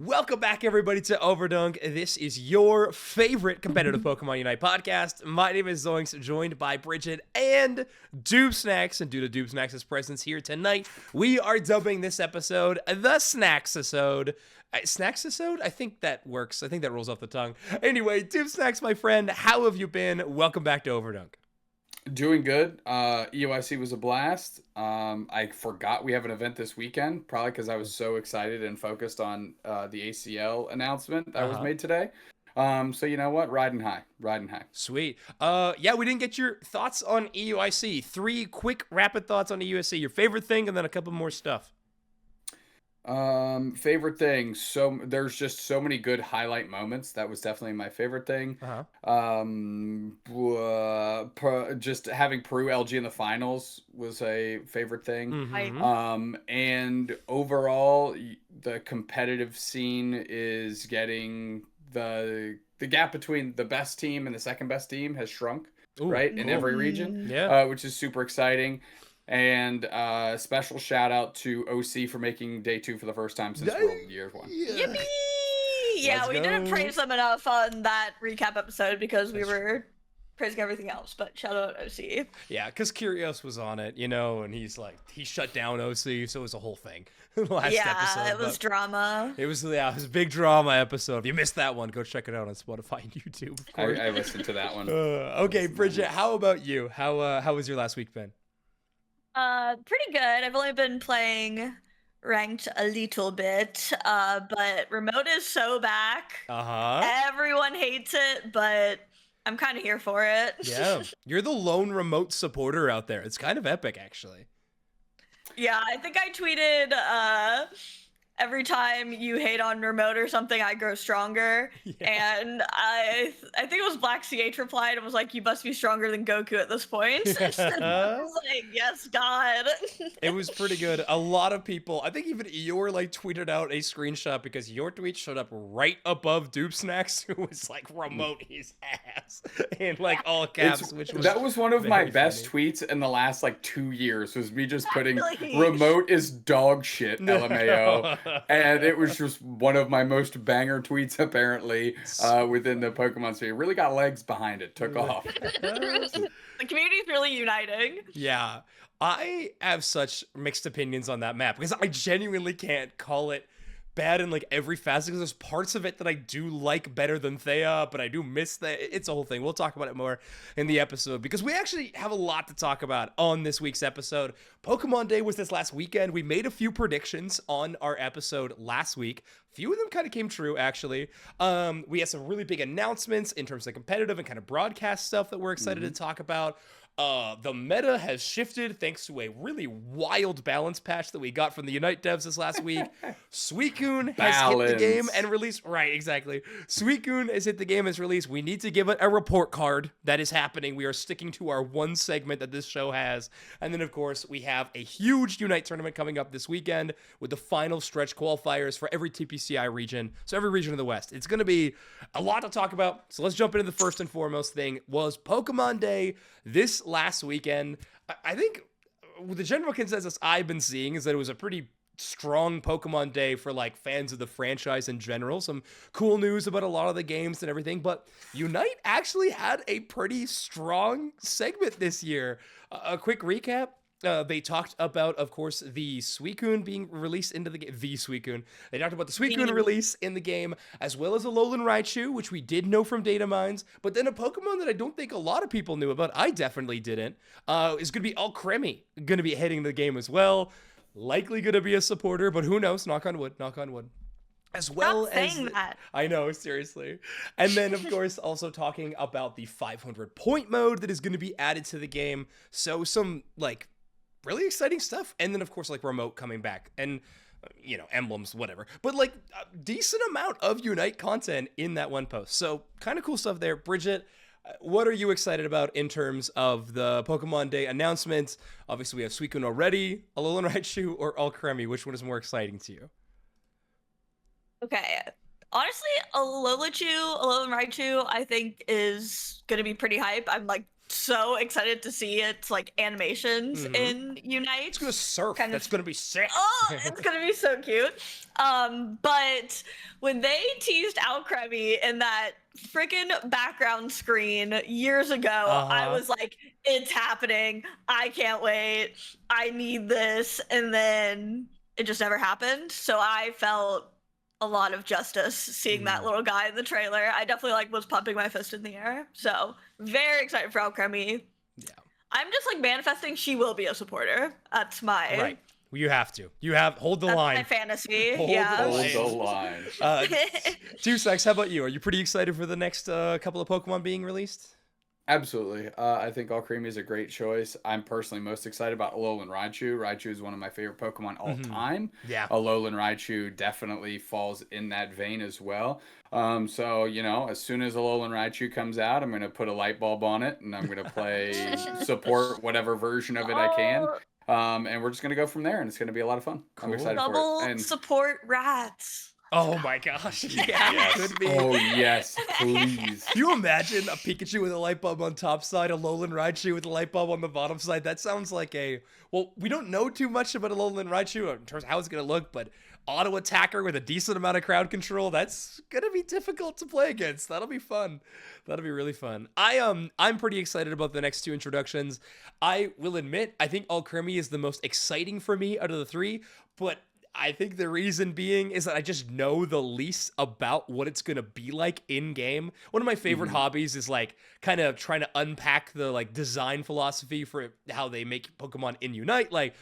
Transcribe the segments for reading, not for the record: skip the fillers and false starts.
Welcome back, everybody, to Overdunk. This is your favorite competitive Pokemon Unite podcast. My name is Zoinks, joined by Bridget and Doob Snacks. And due to Doob Snacks' presence here tonight, we are dubbing this episode the Snacksisode. Snacksisode? I think that works. I think that rolls off the tongue. Anyway, Doob Snacks, my friend, how have you been? Welcome back to Overdunk. Doing good. EOIC was a blast. I forgot we have an event this weekend, probably because I was so excited and focused on the ACL announcement that was made today. So you know what? Riding high. Sweet. Yeah, we didn't get your thoughts on EUIC. 3 quick rapid thoughts on EUIC. Your favorite thing, and then a couple more stuff. Favorite thing. So there's just so many good highlight moments. That was definitely my favorite thing. Just having Peru LG in the finals was a favorite thing. And overall, the competitive scene is getting the gap between the best team and the second best team has shrunk, in every region, which is super exciting. And special shout out to OC for making day 2 for the first time since World Year 1. Yippee! Yeah, we didn't praise them enough on that recap episode because we were praising everything else, but shout out OC. Yeah, because Kyrgios was on it, and he shut down OC, so it was a whole thing. Last episode. It was drama. It was a big drama episode. If you missed that one, go check it out on Spotify and YouTube. I listened to that one. Okay, Bridget, how about you? How was your last week been? Pretty good. I've only been playing ranked a little bit, but remote is so back. Everyone hates it, but I'm kind of here for it. Yeah, you're the lone remote supporter out there. It's kind of epic, actually. Yeah, I think I tweeted, every time you hate on remote or something, I grow stronger. Yeah. And I think it was Black CH replied and was like, you must be stronger than Goku at this point. I was like, yes, God. It was pretty good. A lot of people, I think even Eeyore tweeted out a screenshot because your tweet showed up right above Dupe Snacks, who was like, remote his ass in all caps. That was one of my best tweets in the last 2 years, was me just putting remote is dog shit, LMAO. And it was just one of my most banger tweets, apparently, within the Pokemon sphere. It really got legs behind it. Took off. The community is really uniting. Yeah. I have such mixed opinions on that map because I genuinely can't call it bad in every facet, because there's parts of it that I do like better than Thea, but I do miss that. It's a whole thing. We'll talk about it more in the episode because we actually have a lot to talk about on this week's episode. Pokemon Day was this last weekend. We made a few predictions on our episode last week. A few of them kind of came true, actually. We had some really big announcements in terms of competitive and kind of broadcast stuff that we're excited to talk about. The meta has shifted thanks to a really wild balance patch that we got from the Unite devs this last week. Suicune has hit the game and released. Right, exactly. Suicune has hit the game as released. We need to give it a report card. That is happening. We are sticking to our one segment that this show has. And then, of course, we have a huge Unite tournament coming up this weekend with the final stretch qualifiers for every TPCI region. So every region of the West. It's going to be a lot to talk about. So let's jump into the first and foremost thing was Pokemon Day this last weekend. I think the general consensus I've been seeing is that it was a pretty strong Pokemon Day for fans of the franchise in general. Some cool news about a lot of the games and everything, but Unite actually had a pretty strong segment this year. A quick recap. They talked about, of course, the Suicune being released into the game. The Suicune. They talked about the Suicune release in the game, as well as a Alolan Raichu, which we did know from data mines. But then a Pokemon that I don't think a lot of people knew about, I definitely didn't, is going to be Alcremie. Going to be heading the game as well. Likely going to be a supporter, but who knows? Knock on wood. Knock on wood. As well Stop saying that. I know, seriously. And then, of course, also talking about the 500 point mode that is going to be added to the game. So some, really exciting stuff. And then, of course, remote coming back and, emblems, whatever. But a decent amount of Unite content in that one post. So kind of cool stuff there. Bridget, what are you excited about in terms of the Pokemon Day announcements? Obviously, we have Suicune already, Alolan Raichu, or Alcremie. Which one is more exciting to you? Okay. Honestly, Alolan Raichu, I think, is going to be pretty hype. I'm so excited to see its like animations in Unite. It's gonna surf. That's gonna be sick. Oh, it's gonna be so cute. But when they teased Alcremie in that freaking background screen years ago, I was like, it's happening. I can't wait. I need this. And then it just never happened. So I felt a lot of justice seeing that little guy in the trailer. I definitely like was pumping my fist in the air. So very excited for Alcremie. Yeah. I'm just like manifesting she will be a supporter. That's my right. You have to. You have hold the line. My fantasy. Hold the line. 2 Secs, how about you? Are you pretty excited for the next couple of Pokemon being released? Absolutely. I think Alcremie is a great choice. I'm personally most excited about Alolan Raichu. Raichu is one of my favorite Pokemon all time. Yeah. Alolan Raichu definitely falls in that vein as well. So, you know, as soon as Alolan Raichu comes out, I'm going to put a light bulb on it, and I'm going to play support whatever version of it I can. And we're just going to go from there, and it's going to be a lot of fun. Cool. I'm excited Double for it. And support rats. Oh my gosh. Yeah, yes. could be. Oh, yes, please. Can you imagine a Pikachu with a light bulb on top side, a Alolan Raichu with a light bulb on the bottom side? That sounds like well, we don't know too much about Alolan Raichu in terms of how it's going to look, but auto attacker with a decent amount of crowd control, that's going to be difficult to play against. That'll be fun. That'll be really fun. I'm pretty excited about the next 2 introductions. I will admit, I think Alcremie is the most exciting for me out of the 3, but I think the reason being is that I just know the least about what it's going to be like in game. One of my favorite hobbies is like kind of trying to unpack the like design philosophy for how they make Pokemon in Unite. Like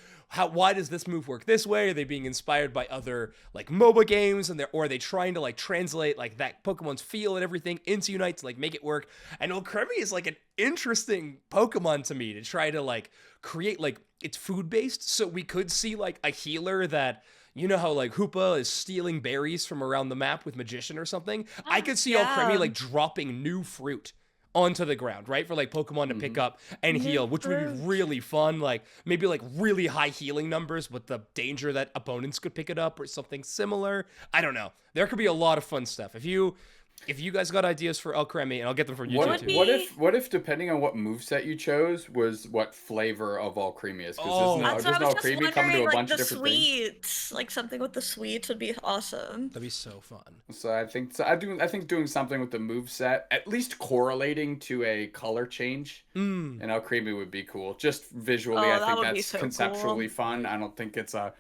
why does this move work this way? Are they being inspired by other like MOBA games or are they trying to like translate like that Pokemon's feel and everything into Unite to like make it work? And Alcremie is like an interesting Pokemon to me to try to like create like it's food based. So we could see like a healer that, you know how like Hoopa is stealing berries from around the map with Magician or something? I could see Alcremie like dropping new fruit onto the ground, right? For like Pokemon to pick up and heal, which would be really fun. Like maybe like really high healing numbers with the danger that opponents could pick it up or something similar. I don't know. There could be a lot of fun stuff. If you guys got ideas for Alcremie, and I'll get them from you too. What if depending on what moveset you chose was what flavor of Alcremie is? Because doesn't Alcremie come to a bunch of different things? Like something with the sweets would be awesome. That'd be so fun. So I think doing something with the moveset, at least correlating to a color change, in Alcremie would be cool. Just visually, I think that's so conceptually fun. I don't think it's a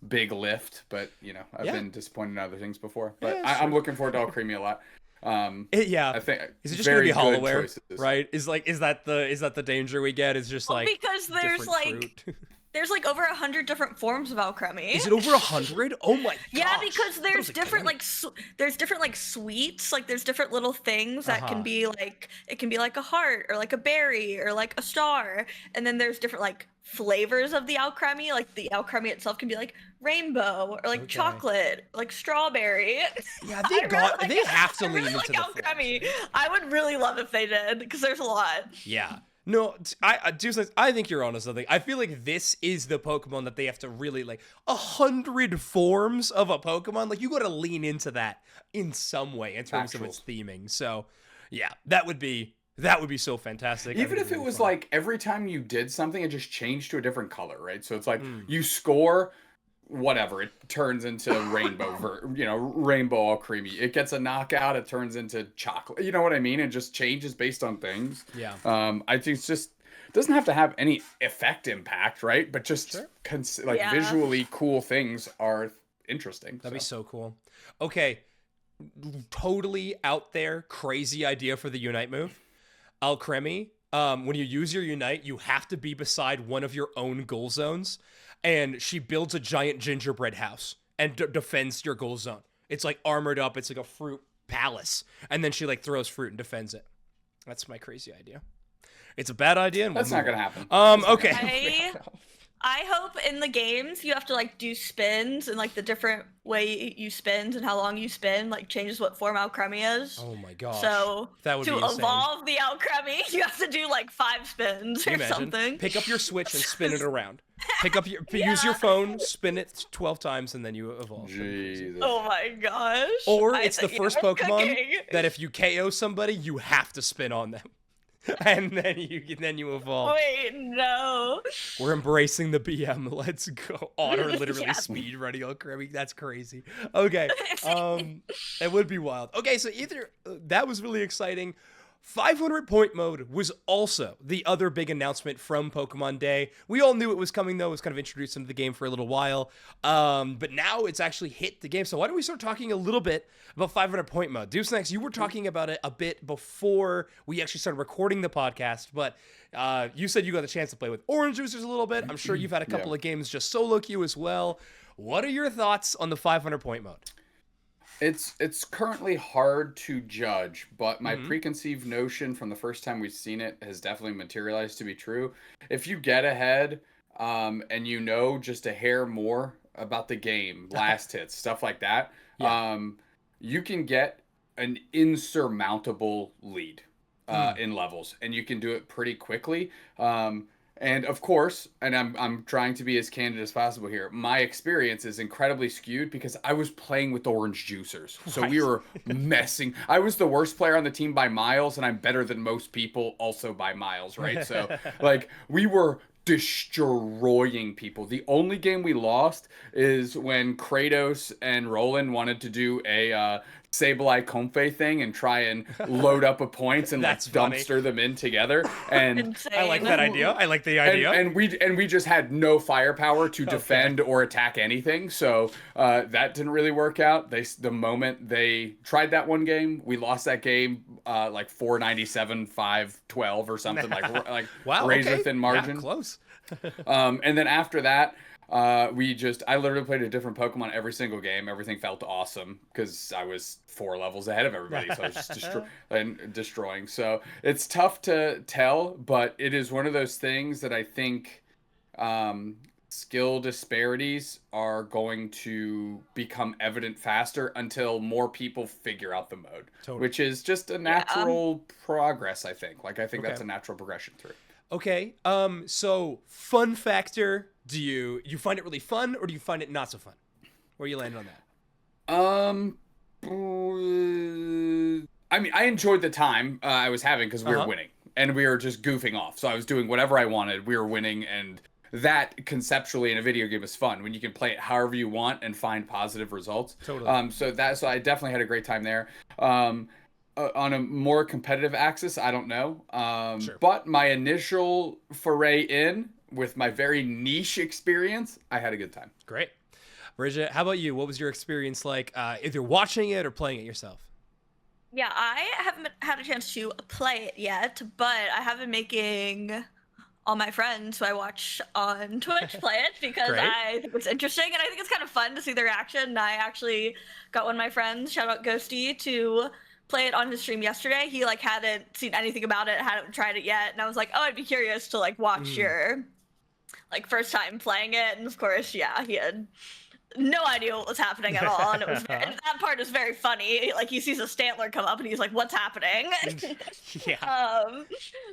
big lift, but you know, I've been disappointed in other things before. But I'm looking forward to Alcremie a lot. I think is it just gonna be hollowware, right? Is that the danger we get? Is just like because there's like there's like over 100 different forms of Alcremie. Is it over 100? Oh my god! Yeah, because there's different there's different like sweets, like there's different little things that can be like it can be like a heart or like a berry or like a star, and then there's different like flavors of the Alcremie. Like the Alcremie itself can be like rainbow or like chocolate, like strawberry. Yeah, they have to lean into the Alcremie. I would really love if they did because there's a lot. Yeah. No, I think you're onto something. I feel like this is the Pokemon that they have to really like 100 forms of a Pokemon. Like you got to lean into that in some way in terms of its theming. So, yeah, that would be so fantastic. Even if it was like every time you did something, it just changed to a different color, right? So it's like you score. Whatever, it turns into rainbow Alcremie. It gets a knockout, it turns into chocolate. You know what I mean? It just changes based on things. Yeah. I think it's just doesn't have to have any effect impact, right? But just visually cool things are interesting. That'd be so cool. Okay, totally out there, crazy idea for the Unite move. Alcremie, when you use your Unite, you have to be beside one of your own goal zones. And she builds a giant gingerbread house and defends your goal zone. It's like armored up. It's like a fruit palace. And then she like throws fruit and defends it. That's my crazy idea. It's a bad idea. And that's not going to happen. Okay. I hope in the games you have to like do spins and like the different way you spin and how long you spin like changes what form Alcremie is. Oh my gosh. So that would to be insane. Evolve the Alcremie, you have to do like 5 spins or something. Pick up your Switch and spin it around. Use your phone, spin it 12 times, and then you evolve. Jesus. Oh my gosh. Or it's the first Pokemon that if you KO somebody, you have to spin on them. and then you evolve. Wait, no. We're embracing the BM. Let's go. Honor literally Yeah. speed running on Kirby. That's crazy. Okay. It would be wild. Okay, so either that was really exciting. 500 point mode was also the other big announcement from Pokemon Day. We all knew it was coming, though. It was kind of introduced into the game for a little while. But now it's actually hit the game. So why don't we start talking a little bit about 500 point mode? Deuce Next, you were talking about it a bit before we actually started recording the podcast, but you said you got the chance to play with Orange Juicers a little bit. I'm sure you've had a couple of games just solo queue as well. What are your thoughts on the 500 point mode? It's currently hard to judge, but my preconceived notion from the first time we've seen it has definitely materialized to be true. If you get ahead, and you know just a hair more about the game, last hits, stuff like that, you can get an insurmountable lead in levels, and you can do it pretty quickly. And of course, and I'm trying to be as candid as possible here, my experience is incredibly skewed because I was playing with Orange Juicers. So we were messing. I was the worst player on the team by miles, and I'm better than most people also by miles, right? So, like, we were destroying people. The only game we lost is when Kratos and Roland wanted to do a Sableye Comfey thing and try and load up a points and like dumpster them in together. And Insane. I like that idea. I like the idea. And we just had no firepower to defend or attack anything. So that didn't really work out. The moment they tried that one game, we lost that game like 497, 512 or something like wow, razor thin margin. Yeah, close. And then after that, I literally played a different Pokemon every single game. Everything felt awesome because I was 4 levels ahead of everybody. So I was just destroying. So it's tough to tell, but it is one of those things that I think skill disparities are going to become evident faster until more people figure out the mode, which is just a natural progress, I think. Like, I think that's a natural progression through. Okay. So fun factor. Do you find it really fun, or do you find it not so fun? Where you land on that? I mean, I enjoyed the time I was having because we were winning and we were just goofing off. So I was doing whatever I wanted. We were winning, and that conceptually in a video game is fun when you can play it however you want and find positive results. Totally. So I definitely had a great time there. On a more competitive axis, I don't know. Sure. But my initial foray in with my very niche experience, I had a good time. Great. Bridget, how about you? What was your experience like either watching it or playing it yourself? Yeah, I haven't had a chance to play it yet, but I have been making all my friends who I watch on Twitch play it because I think it's interesting and I think it's kind of fun to see their reaction. And I actually got one of my friends, shout out Ghosty, to play it on his stream yesterday. He like hadn't seen anything about it, hadn't tried it yet, and I was like, oh, I'd be curious to like watch your like first time playing it. And of course, yeah, he had no idea what was happening at all, and it was and that part is very funny. Like, he sees a Stantler come up and he's like, what's happening?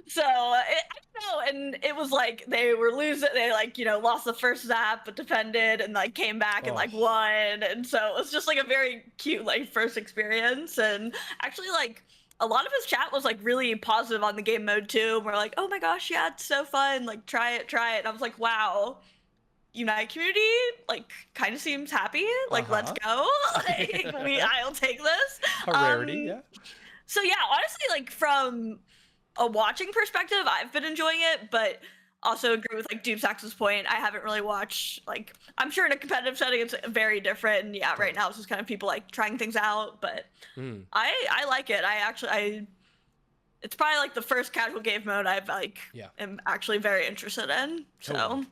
So I don't know, and it was like they were losing, they like, you know, lost the first zap but defended and like came back and like won, and so it was just like a very cute like first experience. And actually, like, a lot of his chat was like really positive on the game mode too, and we're like, oh my gosh, yeah, it's so fun, like try it. And I was like, wow, Unite community like kind of seems happy, like let's go. Like, I'll take this. A rarity. Yeah. So yeah, honestly, like from a watching perspective, I've been enjoying it, but also agree with like Dupesax's point. I haven't really watched, like, I'm sure in a competitive setting it's very different, and yeah, right now it's just kind of people like trying things out, but I like it. It's probably like the first casual game mode I've like am actually very interested in. So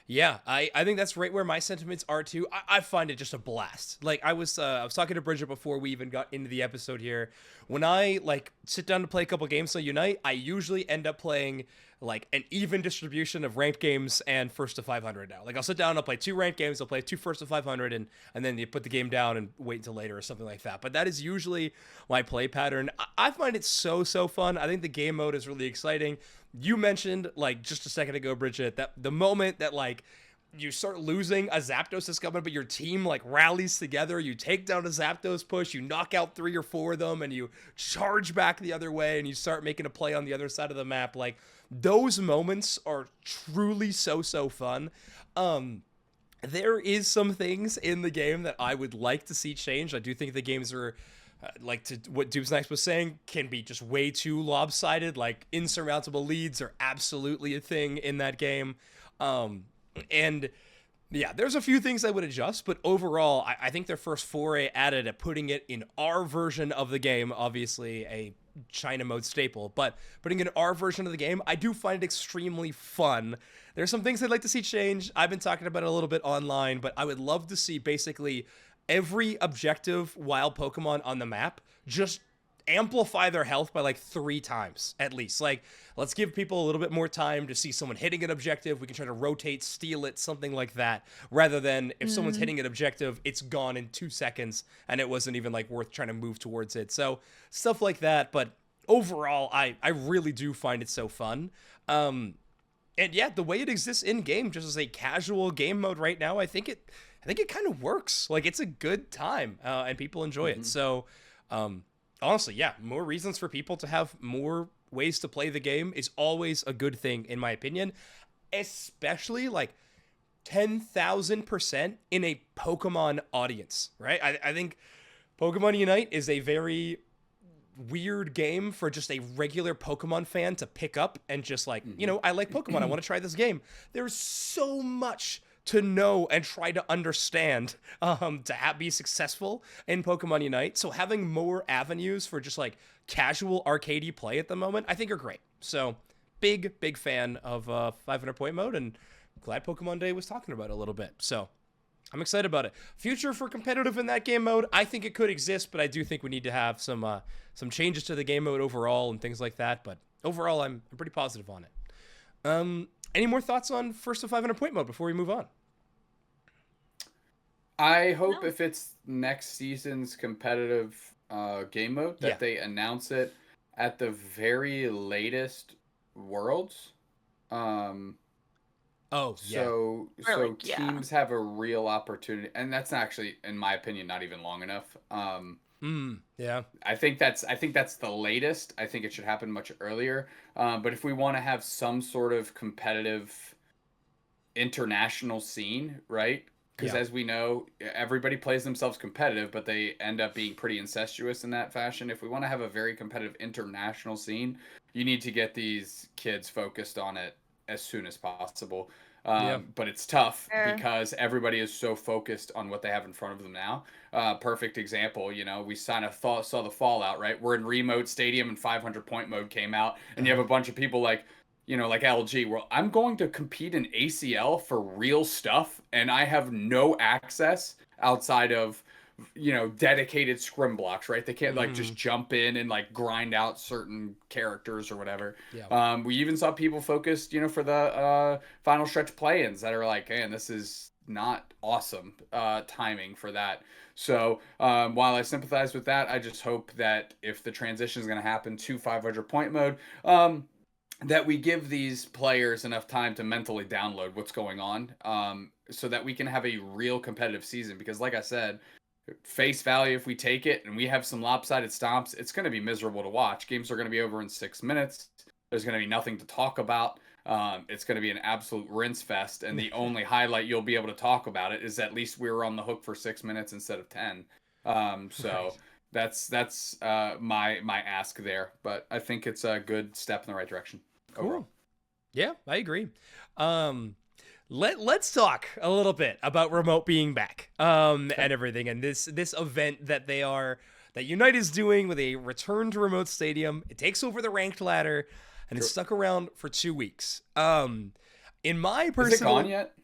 yeah, I think that's right where my sentiments are too. I find it just a blast. Like, I was talking to Bridget before we even got into the episode here. When I like sit down to play a couple games on Unite, I usually end up playing like an even distribution of ranked games and first to 500 now. Like, I'll sit down and I'll play 2 ranked games, I'll play 2 first to 500, and then you put the game down and wait until later or something like that. But that is usually my play pattern. I find it so fun. I think the game mode is really exciting. You mentioned, like, just a second ago, Bridget, that the moment that, like, you start losing, a Zapdos is coming, but your team like rallies together, you take down a Zapdos push, you knock out 3 or 4 of them, and you charge back the other way, and you start making a play on the other side of the map. Like, those moments are truly so fun. There is some things in the game that I would like to see change. I do think the games are, like to what Dubes Nice was saying, can be just way too lopsided. Like, insurmountable leads are absolutely a thing in that game. And yeah, there's a few things I would adjust, but overall, I think their first foray at it, at putting it in our version of the game, obviously a China mode staple, but putting it in our version of the game, I do find it extremely fun. There's some things I'd like to see change. I've been talking about it a little bit online, but I would love to see basically every objective wild Pokemon on the map just amplify their health by like 3 times at least. Like, let's give people a little bit more time to see someone hitting an objective. We can try to rotate, steal it, something like that, rather than if someone's hitting an objective, it's gone in 2 seconds and it wasn't even like worth trying to move towards it. So stuff like that. But overall, I really do find it so fun. And yeah, the way it exists in game, just as a casual game mode right now, I think it kind of works. Like, it's a good time, and people enjoy it. So, honestly, yeah, more reasons for people to have more ways to play the game is always a good thing, in my opinion, especially like 10,000% in a Pokemon audience, right? I think Pokemon Unite is a very weird game for just a regular Pokemon fan to pick up and just like, you know, I like Pokemon, I want to try this game. There's so much to know and try to understand to be successful in Pokemon Unite. So having more avenues for just like casual arcadey play at the moment, I think are great. So big fan of 500 point mode, and glad Pokemon Day was talking about it a little bit. So I'm excited about it. Future for competitive in that game mode, I think it could exist, but I do think we need to have some changes to the game mode overall and things like that. But overall, I'm pretty positive on it. Any more thoughts on first to 500 point mode before we move on? I hope if it's next season's competitive game mode that they announce it at the very latest Worlds. So teams have a real opportunity, and that's actually, in my opinion, not even long enough. I think that's the latest. I think it should happen much earlier. But if we want to have some sort of competitive international scene, right? Because as we know, everybody plays themselves competitive, but they end up being pretty incestuous in that fashion. If we want to have a very competitive international scene, you need to get these kids focused on it as soon as possible. But it's tough because everybody is so focused on what they have in front of them now. Perfect example, you know, we saw the Fallout, right? We're in remote stadium and 500 point mode came out, and you have a bunch of people like, you know, like LG, well, I'm going to compete in ACL for real stuff, and I have no access outside of, you know, dedicated scrim blocks, right? They can't like just jump in and like grind out certain characters or whatever. We even saw people focused, you know, for the final stretch play-ins that are like, man, this is not awesome timing for that. So while I sympathize with that, I just hope that if the transition is going to happen to 500 point mode, that we give these players enough time to mentally download what's going on, so that we can have a real competitive season. Because like I said, face value, if we take it and we have some lopsided stomps, it's going to be miserable to watch. Games are going to be over in 6 minutes. There's going to be nothing to talk about. It's going to be an absolute rinse fest, and the only highlight you'll be able to talk about it is at least we were on the hook for 6 minutes instead of 10. That's my ask there, but I think it's a good step in the right direction. Cool. Overall. Yeah, I agree. Let's talk a little bit about remote being back, and everything, and this event that Unite is doing with a return to remote stadium. It takes over the ranked ladder, and it's stuck around for 2 weeks. In my personal, is it gone yet?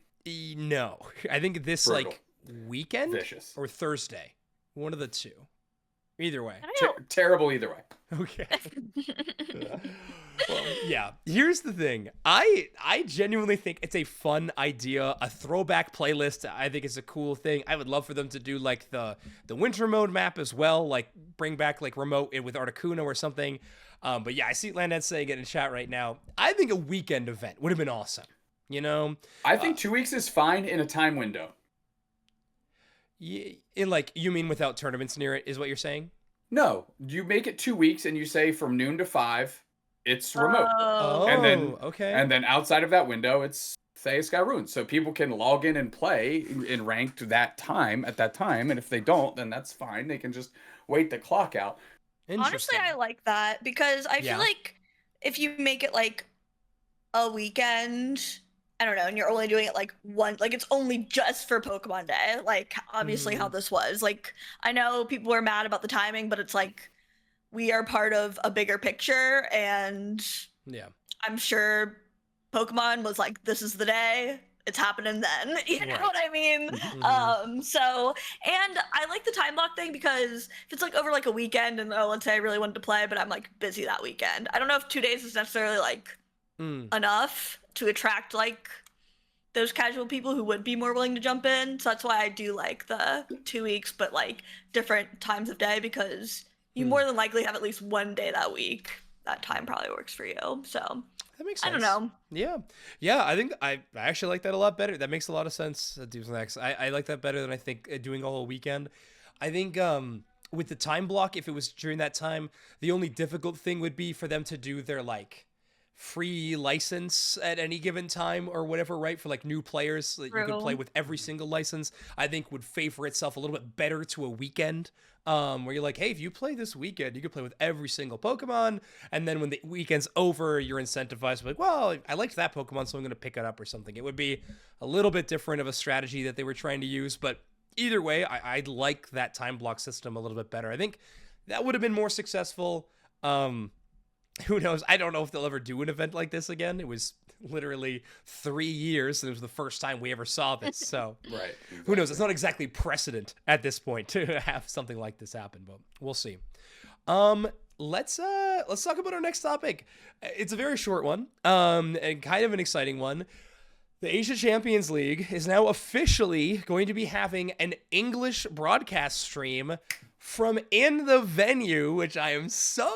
No, I think this Brutal. like weekend Vicious. or Thursday, one of the two. Either way. Terrible either way. Okay. Well, yeah. Here's the thing. I genuinely think it's a fun idea. A throwback playlist, I think, is a cool thing. I would love for them to do like the winter mode map as well, like bring back like remote with Articuno or something. But yeah, I see Landon saying it in chat right now. I think a weekend event would have been awesome. you know? I think 2 weeks is fine in a time window. Like, you mean without tournaments near it, is what you're saying? No, you make it 2 weeks and you say from noon to 5, it's remote. Oh. Okay. And then outside of that window, it's Thea Sky Runes. So people can log in and play in ranked at that time. And if they don't, then that's fine. They can just wait the clock out. Honestly, I like that because I feel like if you make it like a weekend, I don't know, and you're only doing it like it's only just for Pokemon Day, like obviously how this was. Like, I know people were mad about the timing, but it's like we are part of a bigger picture, and I'm sure Pokemon was like, this is the day, it's happening then. You know what I mean? So, and I like the time block thing because if it's like over like a weekend and let's say I really wanted to play, but I'm like busy that weekend, I don't know if 2 days is necessarily like enough to attract like those casual people who would be more willing to jump in. So that's why I do like the 2 weeks, but like different times of day, because you more than likely have at least one day that week. That time probably works for you. So that makes sense. I don't know. Yeah. I think I actually like that a lot better. That makes a lot of sense. I like that better than I think doing a whole weekend. I think with the time block, if it was during that time, the only difficult thing would be for them to do their like free license at any given time or whatever, right? For like new players that you could play with every single license, I think would favor itself a little bit better to a weekend. Where you're like, hey, if you play this weekend, you can play with every single Pokemon, and then when the weekend's over, you're incentivized, like, well, I liked that Pokemon, so I'm going to pick it up or something. It would be a little bit different of a strategy that they were trying to use, but either way, I like that time block system a little bit better. I think that would have been more successful. Who knows? I don't know if they'll ever do an event like this again. It was literally 3 years, and it was the first time we ever saw this. So, Who knows? It's not exactly precedent at this point to have something like this happen, but we'll see. Let's talk about our next topic. It's a very short one, and kind of an exciting one. The Asia Champions League is now officially going to be having an English broadcast stream from in the venue, which I am so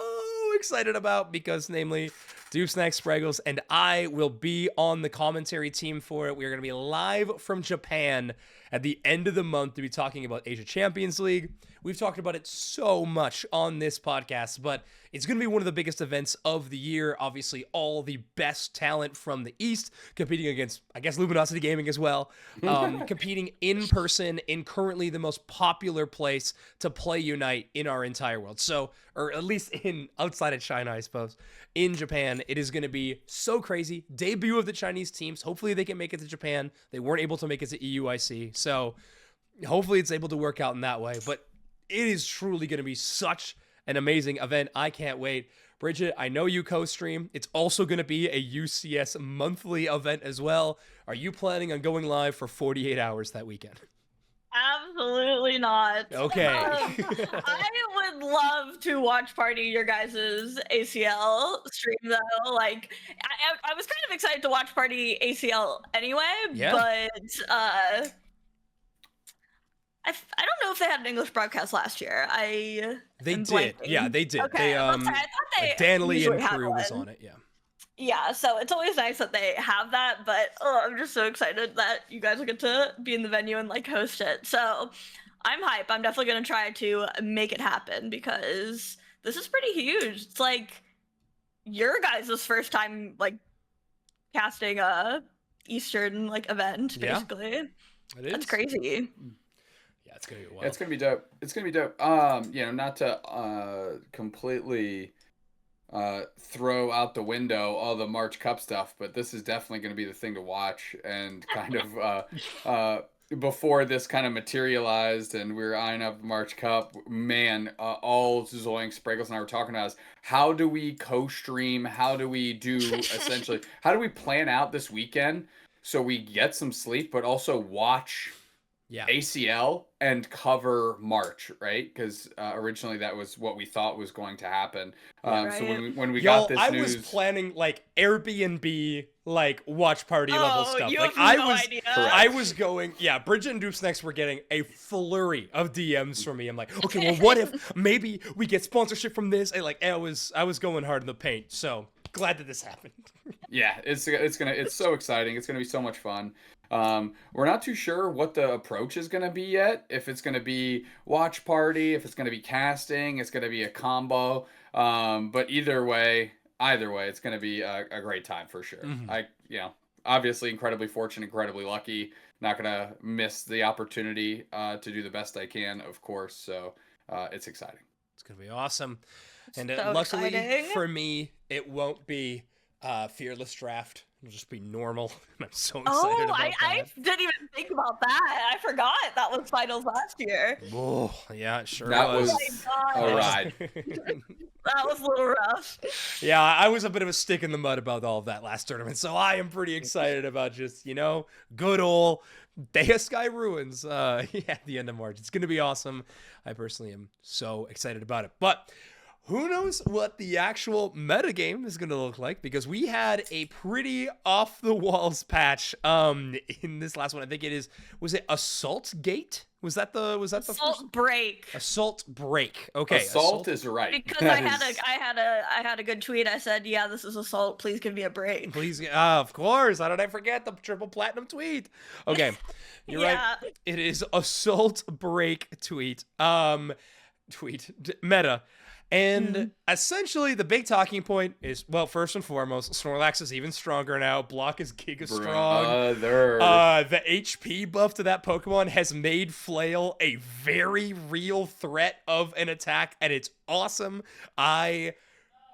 excited about because, namely, Doobsnack Spraggles and I will be on the commentary team for it. We are going to be live from Japan at the end of the month to be talking about Asia Champions League. We've talked about it so much on this podcast, but it's going to be one of the biggest events of the year. Obviously, all the best talent from the East competing against, I guess, Luminosity Gaming as well, competing in person in currently the most popular place to play Unite in our entire world. So, or at least outside of China, I suppose. In Japan, it is going to be so crazy. Debut of the Chinese teams. Hopefully they can make it to Japan. They weren't able to make it to EUIC. So hopefully it's able to work out in that way. But it is truly going to be such an amazing event. I can't wait. Bridget, I know you co-stream. It's also going to be a UCS monthly event as well. Are you planning on going live for 48 hours that weekend? Absolutely not. Okay. I would love to watch party your guys' ACL stream though. Like, I was kind of excited to watch party ACL anyway, but I don't know if they had an English broadcast last year. They did. Yeah, they did. Okay, I thought Dan Lee and crew was on it. Yeah, so it's always nice that they have that, but I'm just so excited that you guys will get to be in the venue and like host it. So I'm hype. I'm definitely gonna try to make it happen because this is pretty huge. It's like your guys' first time like casting a Eastern like event, basically. It is. That's crazy. Yeah, it's gonna be wild. It's gonna be dope. It's gonna be dope. Not to completely throw out the window all the March Cup stuff, but this is definitely going to be the thing to watch. And kind of before this kind of materialized and we were eyeing up March Cup, man, all Zoink, Spraggles, and I were talking about is how do we co-stream? How do we do essentially? How do we plan out this weekend so we get some sleep, but also watch ACL and cover March, right? Because originally that was what we thought was going to happen. So when we got this news, I was planning like Airbnb, like watch party level stuff. You like have no idea. I was going. Yeah, Bridget and Doopsnacks were getting a flurry of DMs from me. I'm like, okay, well, what if maybe we get sponsorship from this? I was going hard in the paint. So glad that this happened. Yeah, it's so exciting. It's gonna be so much fun. We're not too sure what the approach is gonna be yet. If it's gonna be watch party, if it's gonna be casting, it's gonna be a combo. But either way, it's gonna be a great time for sure. Mm-hmm. Obviously incredibly fortunate, incredibly lucky. Not gonna miss the opportunity to do the best I can, of course. So it's exciting. It's gonna be awesome. And So luckily exciting. for me, it won't be fearless draft. It'll just be normal. I'm so excited Oh, about I that. didn't even think about that. I forgot that was finals last year. Oh, yeah, it sure That was. was Oh my a gosh. ride. That was a little rough. Yeah, I was a bit of a stick in the mud about all of that last tournament, so I am pretty excited about just, good old Day of Sky Ruins at the end of March. It's going to be awesome. I personally am so excited about it. But who knows what the actual metagame is going to look like, because we had a pretty off-the-walls patch in this last one. I think was it Assault Gate? Was that the Assault break? Assault break. Okay. Assault is right. Because I had a good tweet. I said, "Yeah, this is assault. Please give me a break." Please, of course. How did I forget the triple platinum tweet? Okay, you're Yeah. right. It is Assault break tweet. Meta. And essentially, the big talking point is, well, first and foremost, Snorlax is even stronger now. Block is giga strong. The HP buff to that Pokemon has made Flail a very real threat of an attack, and it's awesome. I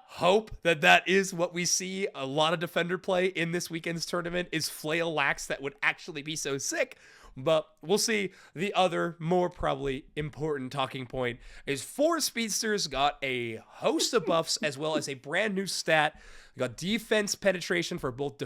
hope that is what we see a lot of defender play in this weekend's tournament, is Flail Lax that would actually be so sick. But we'll see. The other, more probably important talking point is 4 Speedsters got a host of buffs as well as a brand new stat. We got defense penetration for both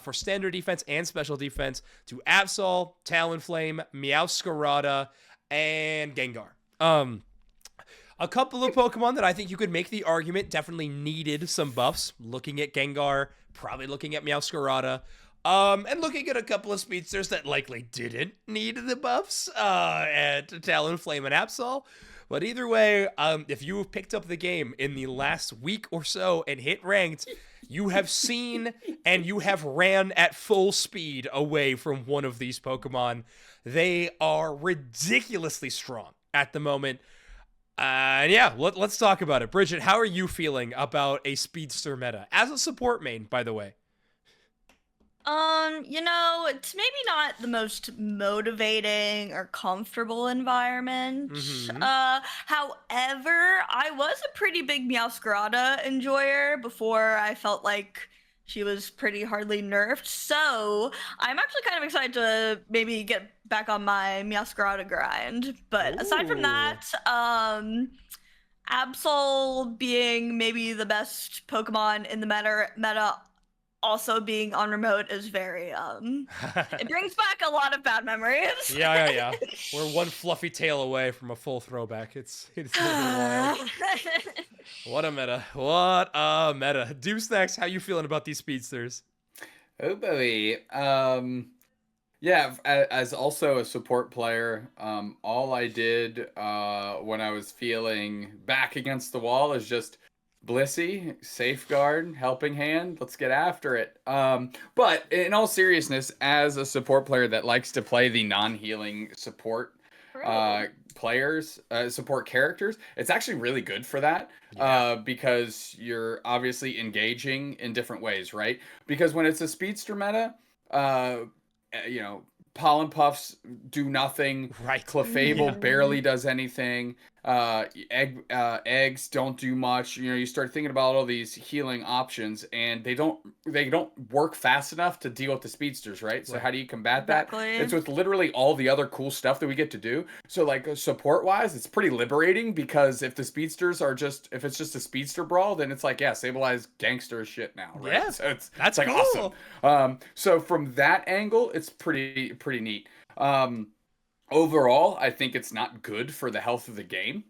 for standard defense and special defense to Absol, Talonflame, Meowscarada, and Gengar. A couple of Pokemon that I think you could make the argument definitely needed some buffs. Looking at Gengar, probably looking at Meowscarada. And looking at a couple of Speedsters that likely didn't need the buffs, at Talonflame and Absol. But either way, if you have picked up the game in the last week or so and hit ranked, you have seen and you have ran at full speed away from one of these Pokemon. They are ridiculously strong at the moment. And yeah, let's talk about it. Bridget, how are you feeling about a Speedster meta? As a support main, by the way. It's maybe not the most motivating or comfortable environment. However, I was a pretty big Meowscarada enjoyer before I felt like she was pretty hardly nerfed. So I'm actually kind of excited to maybe get back on my Meowscarada grind. But aside from that, Absol being maybe the best Pokemon in the meta also being on remote is very it brings back a lot of bad memories. Yeah. We're one fluffy tail away from a full throwback. It's really wild. What a meta. Deuce, how you feeling about these Speedsters? Oh boy. Yeah, as also a support player, all I did when I was feeling back against the wall is just Blissey, Safeguard, Helping Hand, let's get after it. But in all seriousness, as a support player that likes to play the non-healing support support characters, it's actually really good for that. Because you're obviously engaging in different ways, right? Because when it's a Speedster meta, Pollen Puffs do nothing. Right. Clefable barely does anything. Eggs don't do much. You start thinking about all these healing options, and they don't work fast enough to deal with the Speedsters, right? So how do you combat that? It's with literally all the other cool stuff that we get to do. So like support wise, it's pretty liberating, because if the Speedsters if it's just a Speedster brawl, then it's like, yeah, Sableye gangster shit now, right? Yeah, so that's like cool. Awesome. So from that angle, it's pretty neat. Overall, I think it's not good for the health of the game,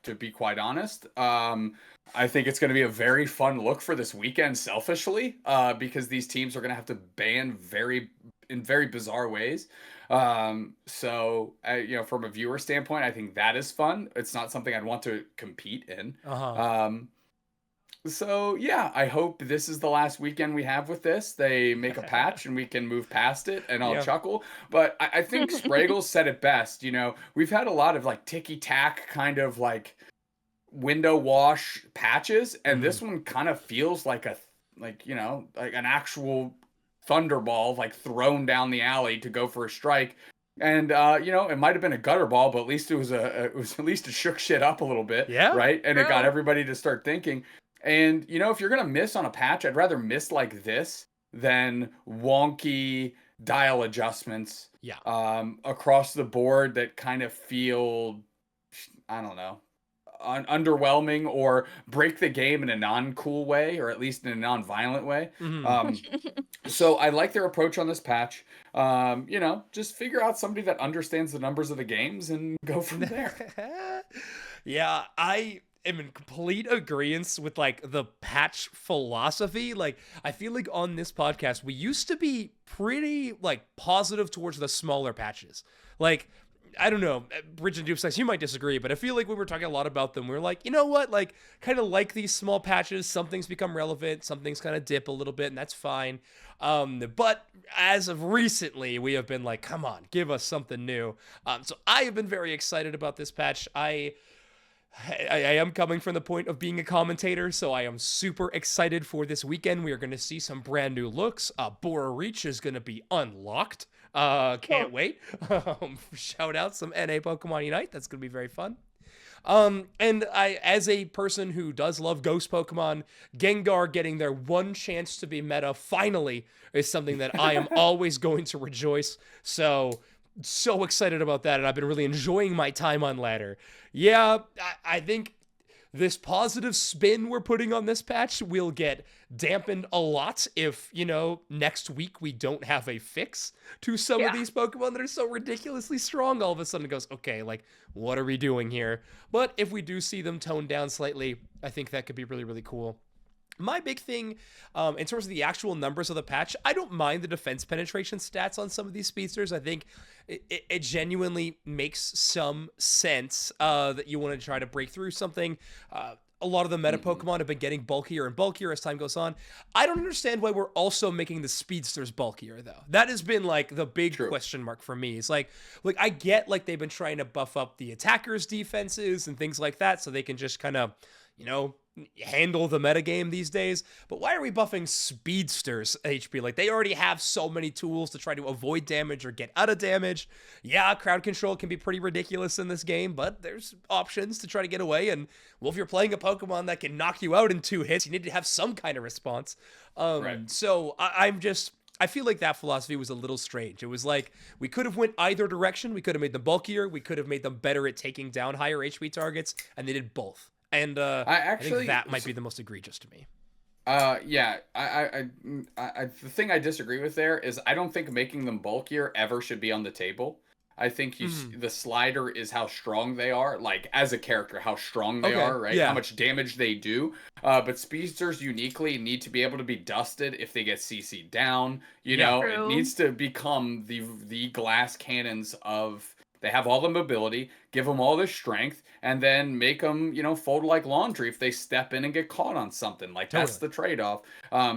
to be quite honest. I think it's going to be a very fun look for this weekend, selfishly, because these teams are going to have to ban in very bizarre ways. So from a viewer standpoint, I think that is fun. It's not something I'd want to compete in. So yeah, I hope this is the last weekend we have with this. They make a patch and we can move past it and I'll Yeah. chuckle. But I think Spraggles said it best. You know, we've had a lot of like ticky tack kind of like window wash patches, and this one kind of feels like like an actual thunderball like thrown down the alley to go for a strike. And it might have been a gutter ball, but at least it was at least it shook shit up a little bit, Yeah. right? And it got True. everybody to start thinking. And if you're gonna miss on a patch, I'd rather miss like this than wonky dial adjustments Yeah. across the board that kind of feel, I don't know, underwhelming or break the game in a non-cool way, or at least in a non-violent way. So I like their approach on this patch. Just figure out somebody that understands the numbers of the games and go from there. Yeah, I am in complete agreement with like the patch philosophy. Like, I feel like on this podcast we used to be pretty like positive towards the smaller patches. Like, I don't know, Bridge and Duplex, you might disagree, but I feel like we were talking a lot about them. We were like, you know what, like, kind of like these small patches. Some things become relevant, some things kind of dip a little bit, and that's fine. But as of recently, we have been like, come on, give us something new. So I have been very excited about this patch. I am coming from the point of being a commentator, so I am super excited for this weekend. We are going to see some brand new looks. Bora Reach is going to be unlocked. Can't wait. Shout out some NA Pokemon Unite. That's going to be very fun. And I, as a person who does love ghost Pokemon, Gengar getting their one chance to be meta finally is something that I am always going to rejoice. So excited about that, and I've been really enjoying my time on ladder. Yeah, I think this positive spin we're putting on this patch will get dampened a lot if, next week we don't have a fix to some of these Pokemon that are so ridiculously strong. All of a sudden it goes, okay, like, what are we doing here? But if we do see them toned down slightly, I think that could be really, really cool. My big thing, in terms of the actual numbers of the patch, I don't mind the defense penetration stats on some of these speedsters. I think it genuinely makes some sense that you want to try to break through something. A lot of the meta Pokemon have been getting bulkier and bulkier as time goes on. I don't understand why we're also making the speedsters bulkier, though. That has been like the big question mark for me. It's like I get like they've been trying to buff up the attackers' defenses and things like that so they can just kind of, handle the metagame these days, but why are we buffing speedsters HP? Like, they already have so many tools to try to avoid damage or get out of damage. Yeah, crowd control can be pretty ridiculous in this game, but there's options to try to get away, and well, if you're playing a Pokemon that can knock you out in 2 hits, you need to have some kind of response. So I feel like that philosophy was a little strange. It was like, we could have went either direction. We could have made them bulkier. We could have made them better at taking down higher HP targets, and they did both. And I think that might be the most egregious to me. Yeah, the thing I disagree with there is I don't think making them bulkier ever should be on the table. I think the slider is how strong they are, like as a character, how strong they are, right? Yeah. How much damage they do. But speedsters uniquely need to be able to be dusted if they get CC'd down. It needs to become the glass cannons of. They have all the mobility, give them all the strength, and then make them, fold like laundry if they step in and get caught on something. Like, that's the trade-off.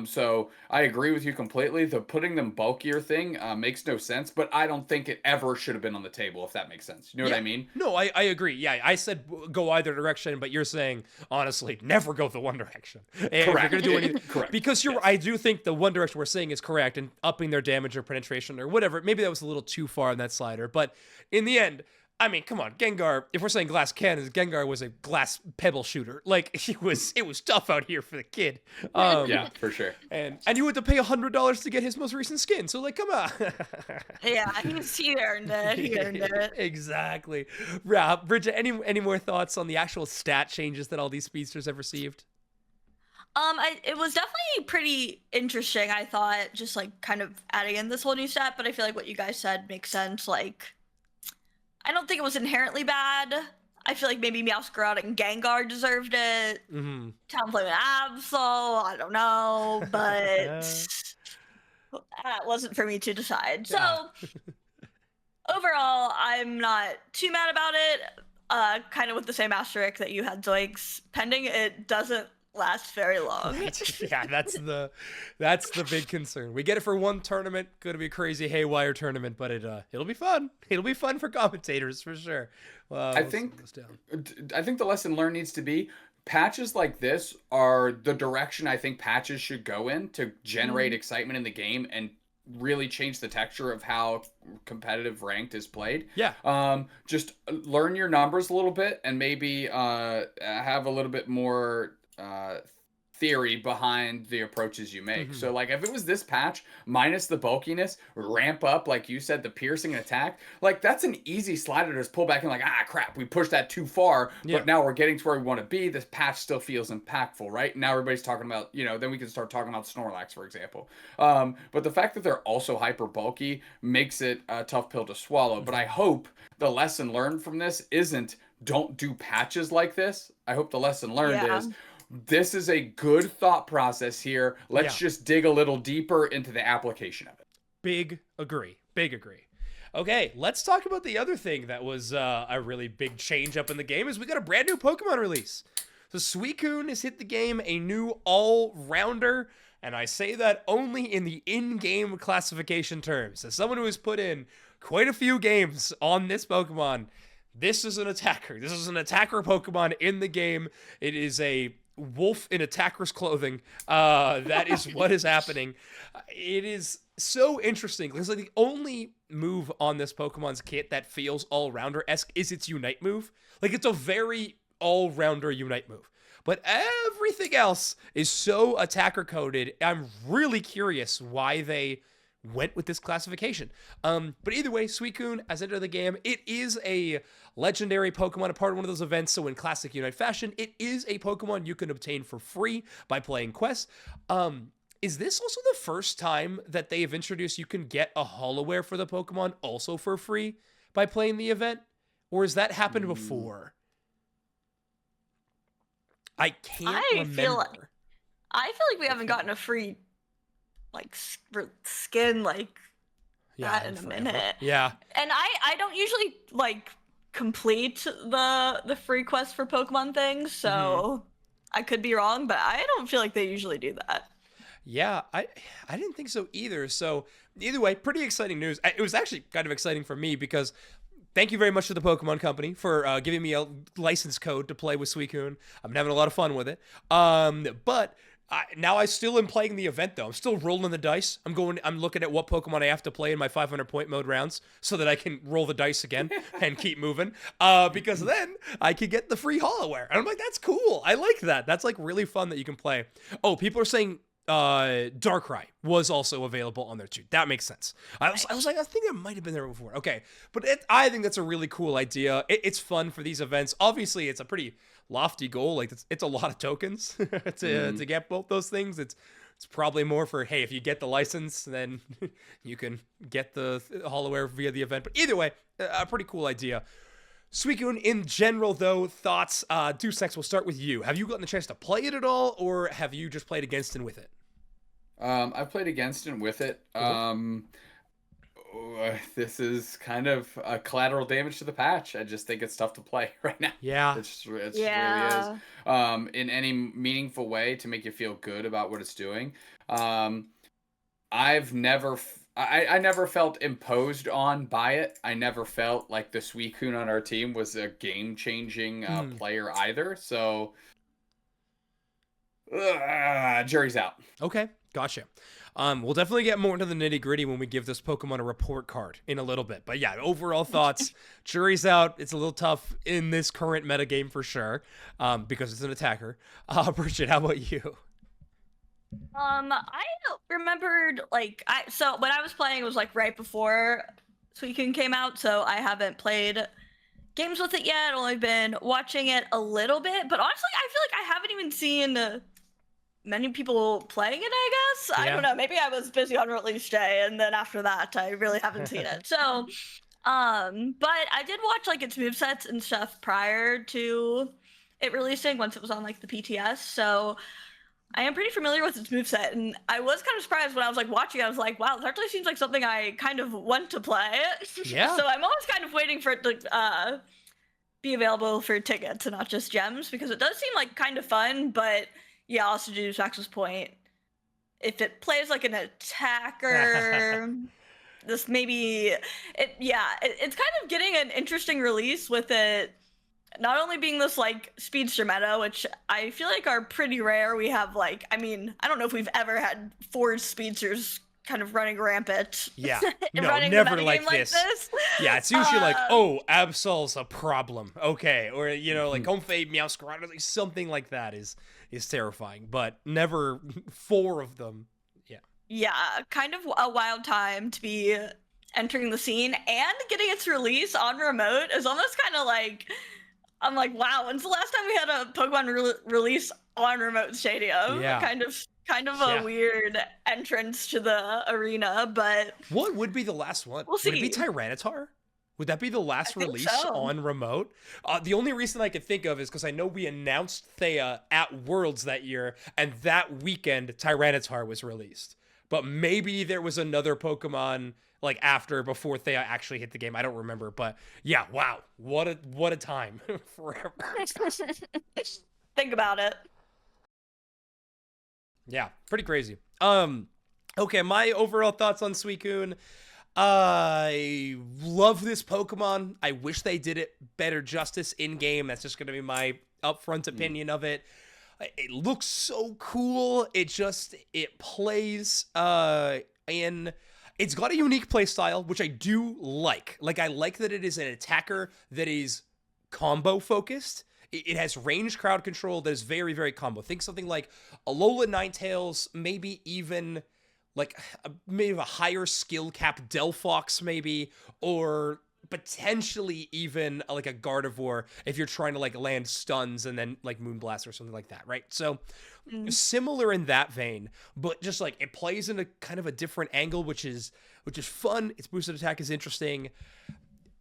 So I agree with you completely. The putting them bulkier thing makes no sense, but I don't think it ever should have been on the table, if that makes sense. You know what I mean? No, I agree. Yeah, I said go either direction, but you're saying, honestly, never go the one direction. And correct. If you're gonna do anything, correct. Because I do think the one direction we're saying is correct, and upping their damage or penetration or whatever. Maybe that was a little too far on that slider, but in the end, I mean, come on, Gengar, if we're saying glass cannons, Gengar was a glass pebble shooter. Like, it was tough out here for the kid. Yeah, for sure. And you had to pay $100 to get his most recent skin, so like, come on. Yeah, he earned it. He earned it. Exactly. Bridget, any more thoughts on the actual stat changes that all these speedsters have received? It was definitely pretty interesting, I thought, just like kind of adding in this whole new stat, but I feel like what you guys said makes sense. Like, I don't think it was inherently bad. I feel like maybe Meowscarada and Gengar deserved it. Talonflame and Absol, I don't know, but that wasn't for me to decide. So overall, I'm not too mad about it. Kind of with the same asterisk that you had, Zoinks. Pending it doesn't last very long. Yeah, that's the big concern. We get it for one tournament, gonna be a crazy haywire tournament, but it'll be fun. It'll be fun for commentators for sure. I think the lesson learned needs to be patches like this are the direction I think patches should go in to generate excitement in the game and really change the texture of how competitive ranked is played. Yeah. Just learn your numbers a little bit and maybe have a little bit more theory behind the approaches you make. So like if it was this patch minus the bulkiness, ramp up, like you said, the piercing and attack, like that's an easy slider to just pull back and like, crap, we pushed that too far, but now we're getting to where we want to be. This patch still feels impactful, right? Now everybody's talking about, then we can start talking about Snorlax, for example. But the fact that they're also hyper bulky makes it a tough pill to swallow. But I hope the lesson learned from this isn't don't do patches like this. I hope the lesson learned is this is a good thought process here. Let's just dig a little deeper into the application of it. Big agree. Okay, let's talk about the other thing that was a really big change up in the game is we got a brand new Pokemon release. So Suicune has hit the game, a new all-rounder, and I say that only in the in-game classification terms. As someone who has put in quite a few games on this Pokemon, this is an attacker. This is an attacker Pokemon in the game. It is a wolf in attacker's clothing. That is what is happening. It is so interesting because like the only move on this Pokemon's kit that feels all-rounder-esque is its Unite move. Like it's a very all-rounder Unite move. But everything else is so attacker coded. I'm really curious why they went with this classification. But either way, Suicune has entered the game. It is a legendary Pokemon, a part of one of those events, so in classic Unite fashion, it is a Pokemon you can obtain for free by playing quests. Is this also the first time that they have introduced you can get a Holoware for the Pokemon also for free by playing the event? Or has that happened before? I can't remember. I feel like we haven't gotten a free like skin like that in a minute. Yeah. And I don't usually like complete the free quest for Pokemon things, so I could be wrong, but I don't feel like they usually do that. Yeah, I didn't think so either. So either way, pretty exciting news. It was actually kind of exciting for me because thank you very much to the Pokemon Company for giving me a license code to play with Suicune. I'm having a lot of fun with it. But now I still am playing the event though. I'm still rolling the dice. I'm looking at what Pokemon I have to play in my 500 point mode rounds so that I can roll the dice again and keep moving. Because then I can get the free Holoware. And I'm like, that's cool. I like that. That's like really fun that you can play. Oh, people are saying Darkrai was also available on there too. That makes sense. I was like, I think it might have been there before. Okay, but I think that's a really cool idea. It's fun for these events. Obviously, it's a pretty lofty goal. Like it's a lot of tokens to get both those things. It's probably more for, hey, if you get the license, then you can get the Holoware via the event. But either way, a pretty cool idea. Suicune, in general, though, thoughts? Deucex, we'll start with you. Have you gotten the chance to play it at all, or have you just played against and with it? I've played against and with it. This is kind of a collateral damage to the patch. I just think it's tough to play right now. Yeah. It really is. In any meaningful way to make you feel good about what it's doing. I never felt imposed on by it. I never felt like the Suicune on our team was a game-changing player either. So, jury's out. Okay, gotcha. We'll definitely get more into the nitty-gritty when we give this Pokemon a report card in a little bit. But yeah, overall thoughts, jury's out. It's a little tough in this current metagame for sure, because it's an attacker. Bridget, how about you? I remembered so when I was playing, it was like right before Suicune came out, so I haven't played games with it yet. Only been watching it a little bit, but honestly, I feel like I haven't even seen many people playing it. I guess I don't know. Maybe I was busy on release day, and then after that, I really haven't seen it. So, but I did watch like its movesets and stuff prior to it releasing once it was on like the PTS. So I am pretty familiar with its moveset, and I was kind of surprised when I was like watching it. I was like, wow, this actually seems like something I kind of want to play. Yeah. So I'm always kind of waiting for it to be available for tickets and not just gems, because it does seem like kind of fun, but yeah, also to Sax's point, if it plays like an attacker, this maybe it's kind of getting an interesting release with it not only being this like speedster meta, which I feel like are pretty rare. We have like, I mean, I don't know if we've ever had 4 speedsters kind of running rampant. Yeah, and no, running never the like metagame this. Yeah, it's usually like, oh, Absol's a problem, okay, or like Comfey, Meowscarada, like something like that is terrifying, but never 4 of them. Yeah, kind of a wild time to be entering the scene, and getting its release on remote is almost kind of like, I'm like, wow, when's the last time we had a Pokemon release on remote stadium? Yeah. Kind of a weird entrance to the arena, but what would be the last one? We'll see. Would it be Tyranitar? Would that be the last release so. on remote? The only reason I could think of is because I know we announced Thea at Worlds that year, and that weekend Tyranitar was released. But maybe there was another Pokemon like before Thea actually hit the game. I don't remember, but yeah, wow, what a time. Forever. Think about it. Yeah, pretty crazy. Okay, my overall thoughts on Suicune. I love this Pokemon. I wish they did it better justice in game. That's just gonna be my upfront opinion of it. It looks so cool. It plays and it's got a unique play style, which I do like. Like, I like that it is an attacker that is combo focused. It has range crowd control that is very, very combo. Think something like Alola Ninetales, maybe even like maybe a higher skill cap Delphox maybe, or potentially even like a Gardevoir if you're trying to like land stuns and then like Moonblast or something like that, right? So similar in that vein, but just like it plays in a kind of a different angle, which is fun. Its boosted attack is interesting.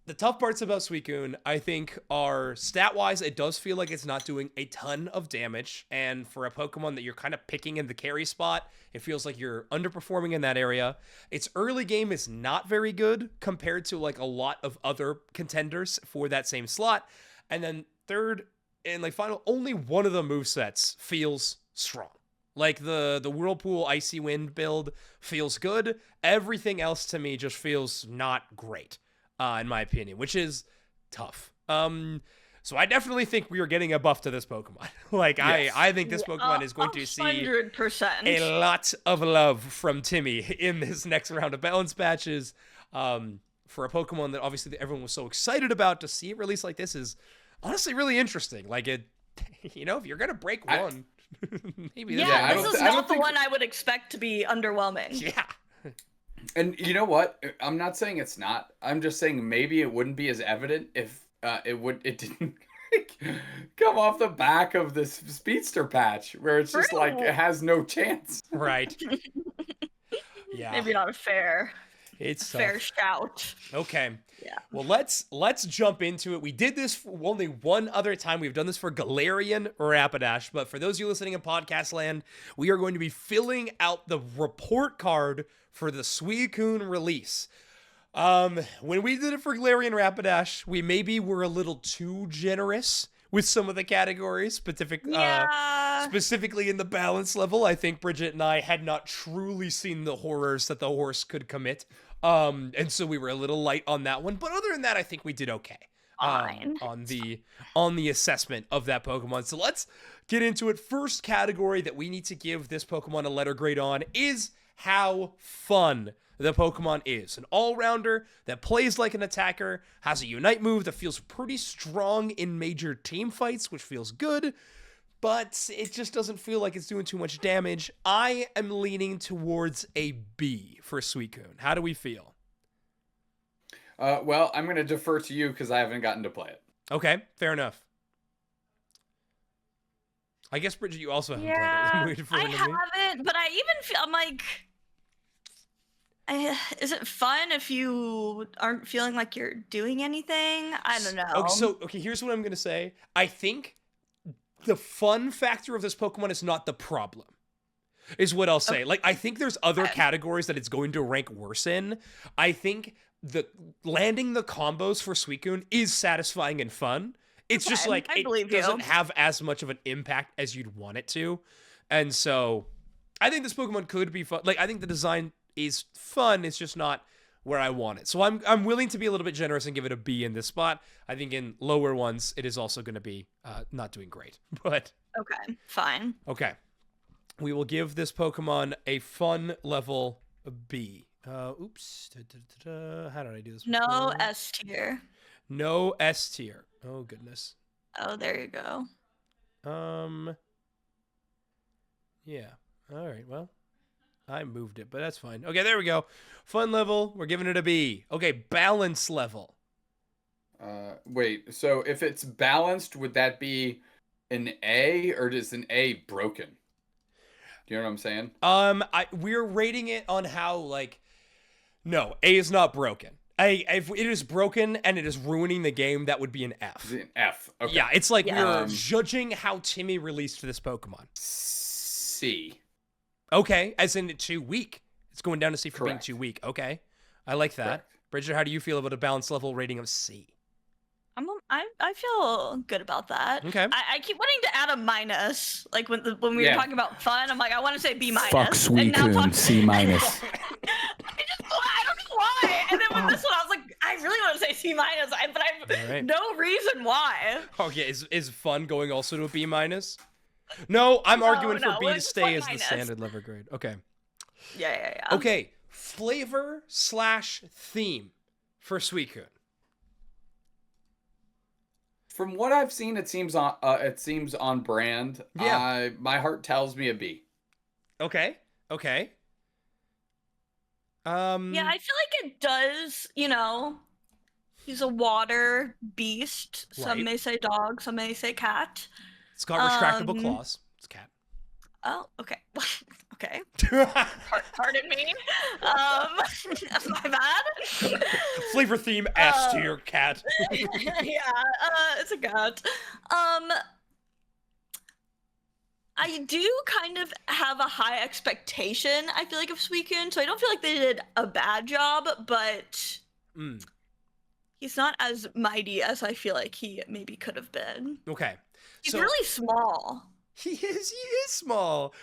The tough parts about Suicune, I think, are stat-wise, it does feel like it's not doing a ton of damage, and for a Pokemon that you're kind of picking in the carry spot, it feels like you're underperforming in that area. Its early game is not very good compared to like a lot of other contenders for that same slot. And then third and like final, only one of the movesets feels strong. Like the Whirlpool Icy Wind build feels good. Everything else to me just feels not great. In my opinion, which is tough. So I definitely think we are getting a buff to this Pokemon. Like, yes. I think this Pokemon is going to see 100%. a lot of love from Timmy in this next round of balance patches. For a Pokemon that obviously everyone was so excited about, to see it released like this is honestly really interesting. Like, it, if you're gonna break one, maybe this is not the one I would expect to be underwhelming. Yeah. And you know what? I'm not saying it's not. I'm just saying maybe it wouldn't be as evident if it didn't come off the back of this Speedster patch, where it's just like it has no chance. Right. Yeah. Maybe not a fair. It's fair shout. Okay. Yeah. Well, let's jump into it. We did this only one other time. We've done this for Galarian Rapidash, but for those of you listening in podcast land, we are going to be filling out the report card for the Suicune release. When we did it for Galarian Rapidash, we maybe were a little too generous with some of the categories, specifically in the balance level. I think Bridget and I had not truly seen the horrors that the horse could commit. And so we were a little light on that one. But other than that, I think we did okay. On the assessment of that Pokemon. So let's get into it. First category that we need to give this Pokemon a letter grade on is how fun the Pokemon is. An all-rounder that plays like an attacker, has a Unite move that feels pretty strong in major team fights, which feels good, but it just doesn't feel like it's doing too much damage. I am leaning towards a B for Suicune. How do we feel? Well, I'm going to defer to you because I haven't gotten to play it. Okay, fair enough. I guess, Bridget, you also haven't played it. I haven't, but I even feel, I'm like, is it fun if you aren't feeling like you're doing anything? I don't know. Okay, here's what I'm going to say. I think the fun factor of this Pokemon is not the problem, is what I'll say. Okay. Like, I think there's other categories that it's going to rank worse in. I think the landing the combos for Suicune is satisfying and fun. It's just like, it doesn't have as much of an impact as you'd want it to. And so I think this Pokemon could be fun. Like, I think the design is fun. It's just not where I want it. So I'm willing to be a little bit generous and give it a B in this spot. I think in lower ones, it is also going to be not doing great. But Okay, fine. okay. We will give this Pokemon a fun level B. Oops. How did I do this No before? S tier. No S tier. Oh, goodness. Oh, there you go. Yeah. All right. Well, I moved it, but that's fine. Okay, there we go. Fun level. We're giving it a B. Okay, balance level. Wait. So if it's balanced, would that be an A, or is an A broken? Do you know what I'm saying? We're rating it on how, like, no, A is not broken. If it is broken and it is ruining the game, that would be an F. Is it an F? Okay. Yeah, it's like Yeah. we're judging how Timmy released this Pokemon. C. Okay, as in too weak. It's going down to C for being Correct. too weak. Okay, I like that. Correct. Bridget, how do you feel about a balance level rating of C? I feel good about that. Okay. I keep wanting to add a minus. Like when we were Yeah. talking about fun, I'm like, I want to say B minus. Fuck and now Suicune, C minus. I don't know why. And then with this one, I was like, I really want to say C minus, but I have All right. no reason why. Okay, is fun going also to a B minus? No, I'm No, arguing for no, B to it's stay fun as the minus. standard level grade. Okay. Yeah. Okay, flavor/theme for Suicune. From what I've seen, it seems on brand. Yeah. My heart tells me a B. Okay. Yeah, I feel like it does, he's a water beast. Some Right. may say dog, some may say cat. It's got retractable Um, claws. It's a cat. Oh, okay. Okay. Pardon me. My bad. Flavor theme S tier cat. Yeah, it's a cat. I do kind of have a high expectation, I feel like, of Suicune, so I don't feel like they did a bad job, but he's not as mighty as I feel like he maybe could have been. Okay. He's So really small. he is small.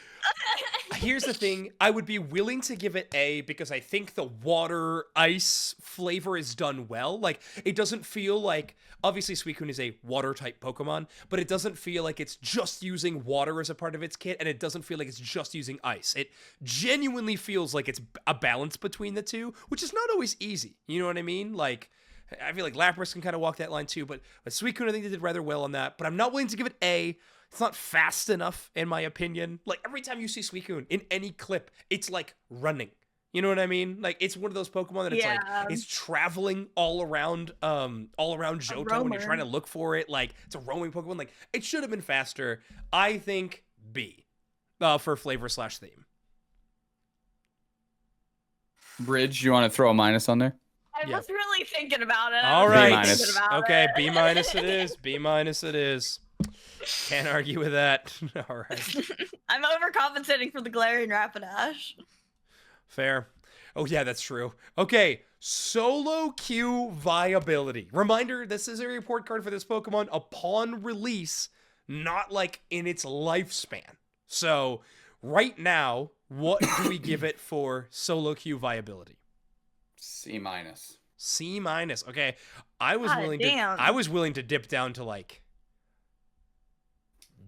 Here's the thing. I would be willing to give it A because I think the water ice flavor is done well. Like, it doesn't feel like, obviously Suicune is a water type Pokemon, but it doesn't feel like it's just using water as a part of its kit, and it doesn't feel like it's just using ice. It genuinely feels like it's a balance between the two, which is not always easy. You know what I mean? Like, I feel like Lapras can kind of walk that line too, but Suicune, I think they did rather well on that, but I'm not willing to give it A. It's not fast enough, in my opinion. Like, every time you see Suicune in any clip, it's like running. You know what I mean? Like, it's one of those Pokemon that it's like, it's traveling all around Johto when you're trying to look for it. Like, it's a roaming Pokemon. Like, it should have been faster. I think B for flavor/theme. Bridge, you want to throw a minus on there? I was really thinking about it. All right. B-minus. Okay, B minus it is. B minus it is. Can't argue with that. All right. I'm overcompensating for the glaring Rapidash. Fair. Oh, yeah, that's true. Okay, solo queue viability. Reminder, this is a report card for this Pokemon upon release, not like in its lifespan. So, right now, what do we give it for solo queue viability? C minus. C minus. Okay, I was Damn. willing to dip down to like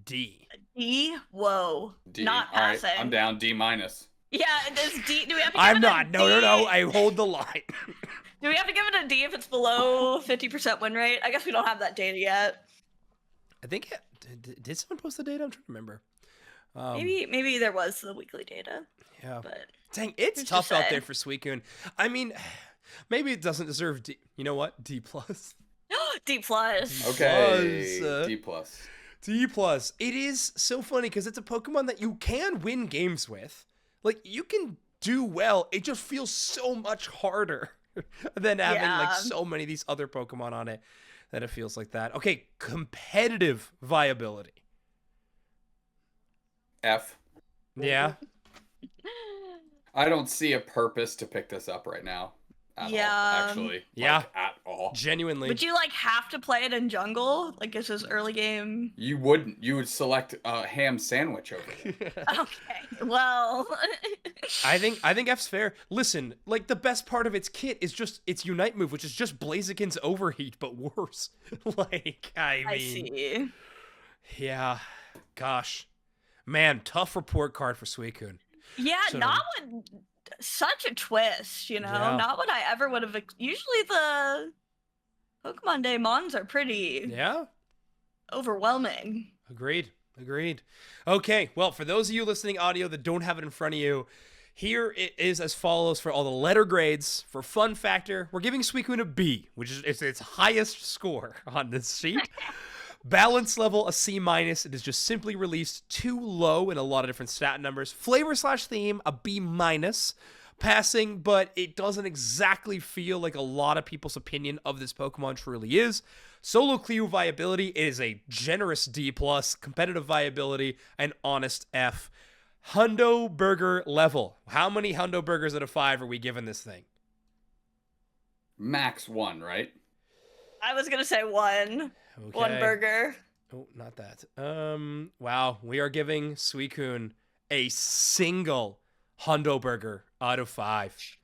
D. D? Whoa. D. Not All right, passing. I'm down. D minus. Yeah, does D? Do we have to give I'm it not. a No. D? I hold the line. Do we have to give it a D if it's below 50% win rate? I guess we don't have that data yet. I think did someone post the data? I'm trying to remember. Maybe there was the weekly data. Yeah. But dang, it's who's to tough out say? there for Suicune. I mean, maybe it doesn't deserve D. You know what? D plus. D plus. Okay. Plus, D plus. D plus. It is so funny because it's a Pokemon that you can win games with. Like, you can do well. It just feels so much harder than having like so many of these other Pokemon on it that it feels like that. Okay, competitive viability. F. Yeah. I don't see a purpose to pick this up right now. At all, actually. Yeah. Like, at all. Genuinely. Would you like have to play it in jungle? Like, is this early game? You wouldn't. You would select a ham sandwich over there. Okay, well. I think F's fair. Listen, like the best part of its kit is just its Unite move, which is just Blaziken's overheat, but worse. Like, I mean, see. Yeah, gosh, man, tough report card for Suicune. Yeah, not with such a twist, you know. Yeah. Not what I ever would have. Usually the Pokemon Day Mons are pretty overwhelming. Agreed. Okay, well, for those of you listening audio that don't have it in front of you, here it is as follows for all the letter grades. For fun factor, we're giving Suicune a B, which is its highest score on this sheet. Balance level, a C-. It is just simply released too low in a lot of different stat numbers. Flavor/theme, a B-. Passing, but it doesn't exactly feel like a lot of people's opinion of this Pokemon truly is. Solo Cleo viability, it is a generous D+. Competitive viability, an honest F. Hundo Burger level. How many Hundo Burgers out of 5 are we giving this thing? Max 1, right? I was gonna say 1. Okay. 1 burger. Oh, not that. Wow, we are giving Suicune a single Hundo Burger out of 5.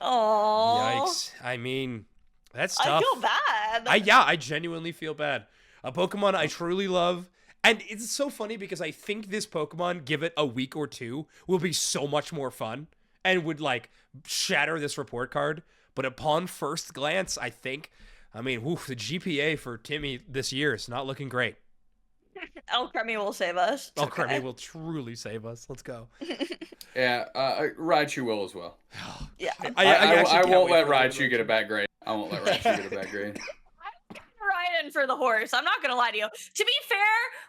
Oh. Yikes. I mean, that's tough. I feel bad. I genuinely feel bad. A Pokemon I truly love. And it's so funny because I think this Pokemon, give it a week or two, will be so much more fun and would like shatter this report card. But upon first glance, I think, the GPA for Timmy this year is not looking great. Alcremie will save us. Alcremie will truly save us. Let's go. Yeah, Raichu will as well. Yeah. I won't let Raichu get a bad grade. I won't let Raichu get a bad grade. Right in for the horse. I'm not gonna lie to you. To be fair,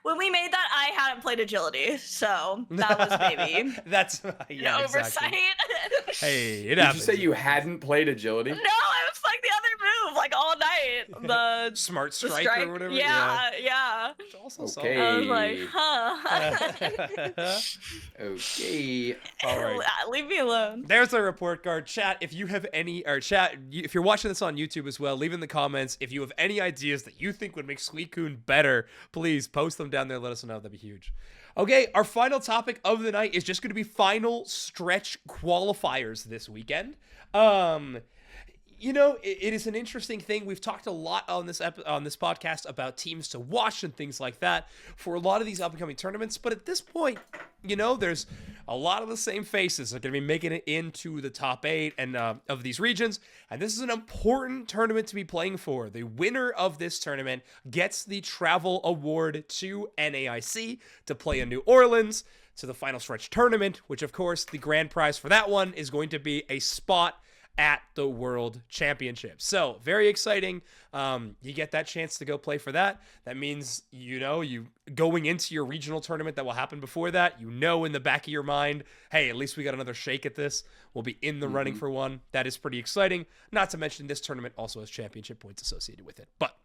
when we made that, I hadn't played agility, so that was maybe that's an oversight. Exactly. Hey, it Did happens. you say you hadn't played agility? No, I was playing the other move like all night. The Smart the Strike or whatever. Yeah. Okay. I was like, huh. Okay. All right. Leave me alone. There's our report card. Chat, if you have any, or chat, if you're watching this on YouTube as well, leave in the comments. If you have any ideas that you think would make Suicune better, please post them down there. Let us know. That'd be huge. Okay, our final topic of the night is just going to be final stretch qualifiers this weekend. It is an interesting thing. We've talked a lot on this podcast about teams to watch and things like that for a lot of these upcoming tournaments. But at this point, there's a lot of the same faces that are going to be making it into the top 8 and of these regions. And this is an important tournament to be playing for. The winner of this tournament gets the travel award to NAIC to play in New Orleans to the final stretch tournament, which of course the grand prize for that one is going to be a spot at the World Championship. So very exciting. You get that chance to go play for that. That means, you going into your regional tournament that will happen before that, in the back of your mind, hey, at least we got another shake at this. We'll be in the running for one. That is pretty exciting. Not to mention this tournament also has championship points associated with it. But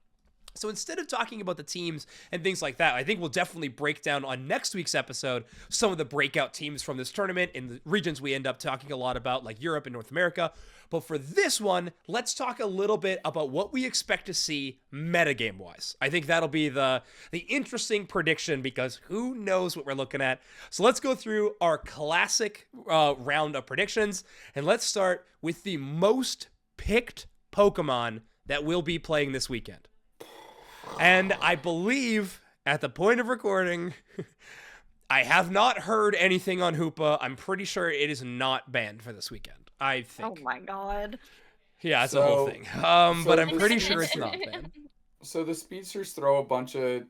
so instead of talking about the teams and things like that, I think we'll definitely break down on next week's episode some of the breakout teams from this tournament in the regions we end up talking a lot about, like Europe and North America. But for this one, let's talk a little bit about what we expect to see metagame-wise. I think that'll be the interesting prediction because who knows what we're looking at. So let's go through our classic round of predictions, and let's start with the most picked Pokemon that will be playing this weekend. And I believe at the point of recording, I have not heard anything on Hoopa. I'm pretty sure it is not banned for this weekend. I think. Oh my god. Yeah, it's a whole thing. But I'm pretty sure it's not banned. So the Speedsters throw a bunch of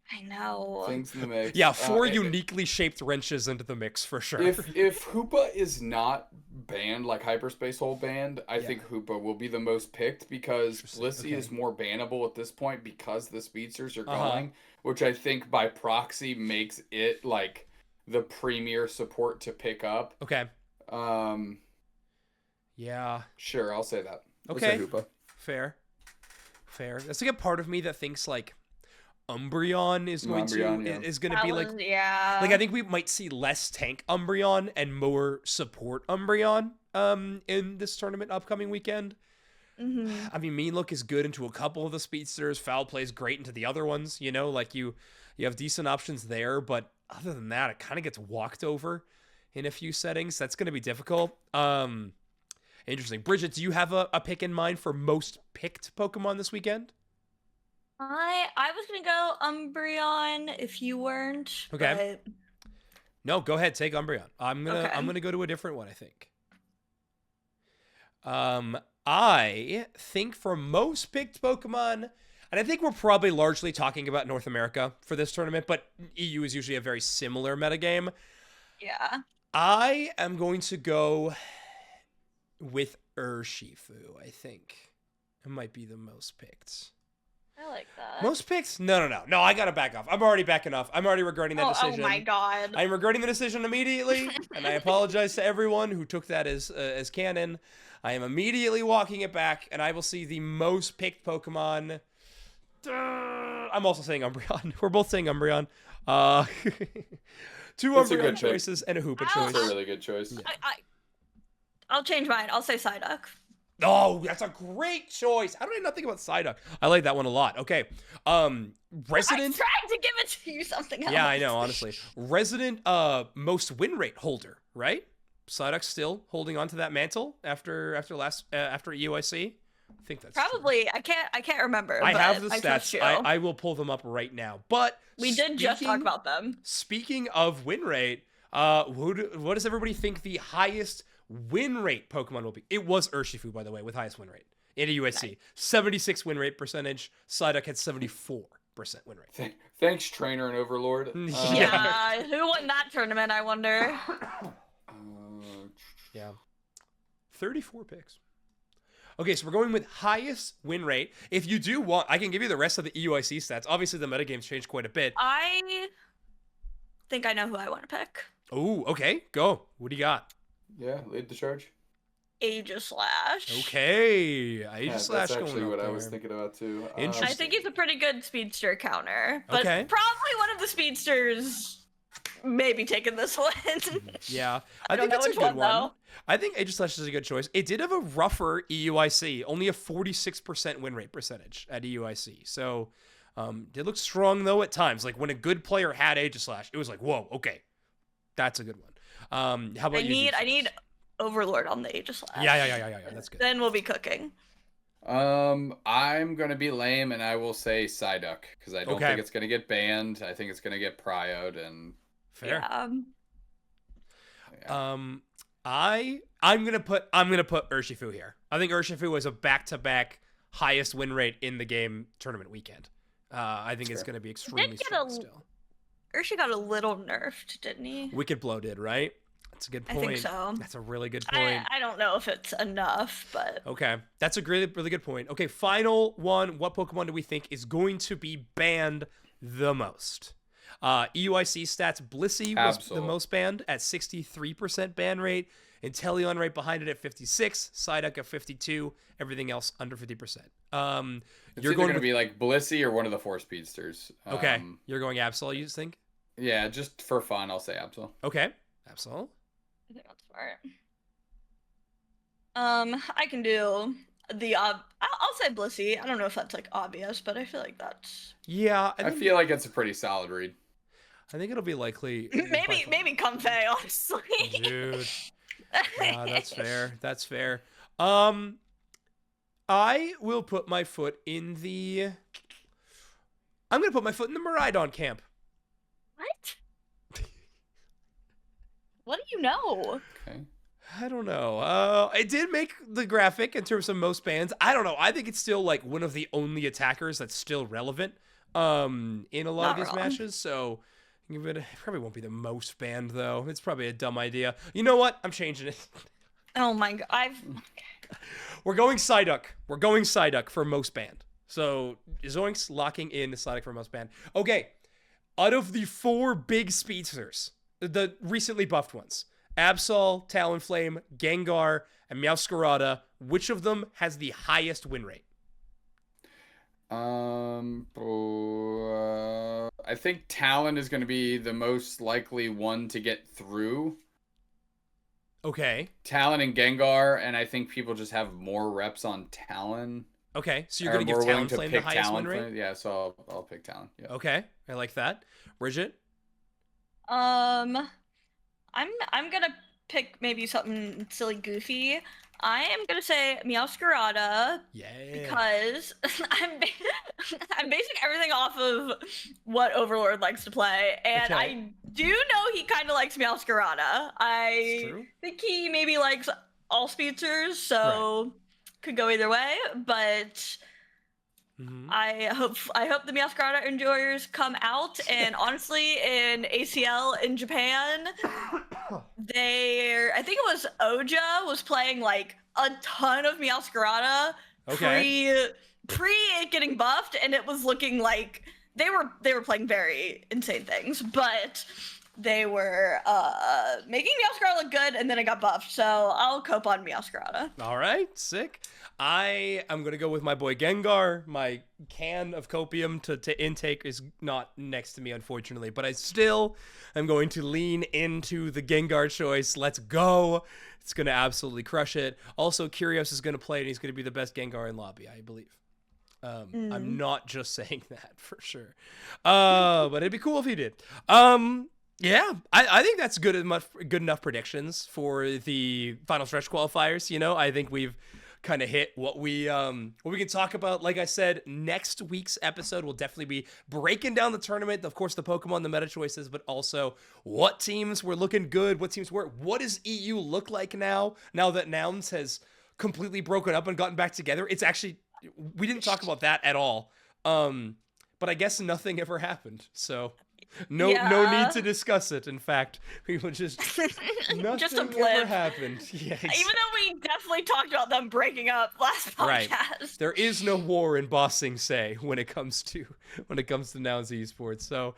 things in the mix. Yeah, 4 uniquely shaped wrenches into the mix for sure. If Hoopa is not banned, like Hyperspace Hole banned, I think Hoopa will be the most picked because Blissey is more bannable at this point because the Speedsters are going, which I think by proxy makes it like the premier support to pick up. Okay. Yeah. Sure, I'll say that. Okay. We'll say Hoopa. Fair. That's like a part of me that thinks like Umbreon is going to be like like I think we might see less tank Umbreon and more support Umbreon in this tournament upcoming weekend. I mean, Mean Look is good into a couple of the speedsters. Foul Play is great into the other ones. You know, like you have decent options there, but other than that, it kind of gets walked over in a few settings. That's going to be difficult. Interesting. Bridget, do you have a pick in mind for most picked Pokemon this weekend? I was gonna go Umbreon if you weren't. Okay. But... No, go ahead. Take Umbreon. I'm Okay. gonna go to a different one, I think. I think for most picked Pokemon, and I think we're probably largely talking about North America for this tournament, but EU is usually a very similar metagame. Yeah. I am going to go with Urshifu, I think. It might be the most picked. I like that. Most picked? No. I gotta back off. I'm already backing off. I'm already regretting that decision. Oh my god. I'm regretting the decision immediately, and I apologize to everyone who took that as canon. I am immediately walking it back, and I will see the most picked Pokemon. I'm also saying Umbreon. We're both saying Umbreon. Two Umbreon choices and a Hoopa choice. That's a really good choice. Yeah. I'll change mine. I'll say Psyduck. Oh, that's a great choice. How did I not think about Psyduck? I like that one a lot. Okay. Resident. I tried to give it to you something else. Yeah, I know, honestly. Resident most win rate holder, right? Psyduck's still holding on to that mantle after EUIC. I think that's probably true. I can't remember. I but have the I stats. I will pull them up right now. But we did just talk about them. Speaking of win rate, what does everybody think the highest win rate Pokemon will be? It was Urshifu, by the way, with highest win rate in a USC. Nice. 76 win rate percentage. Psyduck had 74% win rate. Thanks, Trainer and Overlord. Yeah, who won that tournament, I wonder? Yeah. 34 picks. Okay, so we're going with highest win rate. If you do want, I can give you the rest of the EUIC stats. Obviously, the metagame's changed quite a bit. I think I know who I want to pick. Oh, okay. Go. What do you got? Yeah, lead the charge. Aegislash. Okay. Aegislash that's going actually what there. I was thinking about, too. Interesting. I think he's a pretty good speedster counter. But okay. probably one of the speedsters maybe taking this one. Yeah. I think it's a good one. Though. I think Aegislash is a good choice. It did have a rougher EUIC, only a 46% win rate percentage at EUIC. So it looked strong, though, at times. Like, when a good player had Aegislash, it was like, whoa, okay. That's a good one. How about you? I need Overlord on the Aegislash. Yeah. That's good. Then we'll be cooking. I'm gonna be lame and I will say Psyduck because I don't think it's gonna get banned. I think it's gonna get prioed and fair. Yeah. I'm gonna put Urshifu here. I think Urshifu was a back-to-back highest win rate in the game tournament weekend. I think it's gonna be extremely strong still. Urshi got a little nerfed, didn't he? Wicked Blow did, right? That's a good point. I think so. That's a really good point. I don't know if it's enough, but... Okay. That's a really, really good point. Okay, final one. What Pokemon do we think is going to be banned the most? EUIC stats, Blissey was the most banned at 63% ban rate. Inteleon right behind it at 56. Psyduck at 52. Everything else under 50%. You're going to be like Blissey or one of the 4 speedsters. Okay. You're going Absol, you think? Yeah, just for fun, I'll say Absol. Okay. Absol. I think that's smart. I can do the I'll say Blissey. I don't know if that's like obvious, but I feel like that's... Yeah. I feel like it's a pretty solid read. I think it'll be likely... maybe Comfey, honestly. Dude. Yeah, that's fair. That's fair. I will put my foot in the... I'm going to put my foot in the Miraidon camp. What? What do you know? Okay. I don't know. It did make the graphic in terms of most bans. I don't know. I think it's still like one of the only attackers that's still relevant in a lot of these matches. So it probably won't be the most banned, though. It's probably a dumb idea. You know what? I'm changing it. Oh my god. We're going Psyduck. We're going Psyduck for most banned. So Zoinks locking in the Psyduck for most banned. Okay. Out of the 4 big speedsters, the recently buffed ones, Absol, Talonflame, Gengar, and Meowscarada, which of them has the highest win rate? I think Talon is going to be the most likely one to get through. Okay. Talon and Gengar, and I think people just have more reps on Talon. Okay, so you're going to give Talonflame the highest win rate? Yeah, so I'll pick Talon. Yeah. Okay, I like that. Bridget? I'm gonna pick maybe something silly goofy. I am gonna say Meowscarada. Yeah. Because I'm basing everything off of what Overlord likes to play, and I do know he kind of likes Meowscarada. I think he maybe likes all speedsters, so could go either way. But I hope the Meowscarada enjoyers come out. And honestly, in ACL in Japan, I think it was Oja was playing like a ton of Meowscarada pre it getting buffed, and it was looking like they were playing very insane things, but they were making Meowscarada look good, and then it got buffed. So I'll cope on Meowscarada. All right, sick. I am gonna go with my boy Gengar. My can of copium to intake is not next to me, unfortunately, but I still am going to lean into the Gengar choice. Let's go. It's gonna absolutely crush it. Also, Curios is gonna play, and he's gonna be the best Gengar in lobby, I believe. I'm not just saying that for sure. But it'd be cool if he did. Yeah, I think that's good enough predictions for the final stretch qualifiers. You know, I think we've kind of hit what we can talk about. Like I said, next week's episode will definitely be breaking down the tournament, of course, the Pokemon, the meta choices, but also what teams were looking good, what teams were. What does EU look like now that Nouns has completely broken up and gotten back together? It's actually, we didn't talk about that at all. But I guess nothing ever happened. So no need to discuss it. In fact, we would just nothing just a blip. Ever happened. Yes. Even though we definitely talked about them breaking up last podcast. Right. There is no war in Bossing Say when it comes to Nouns esports. So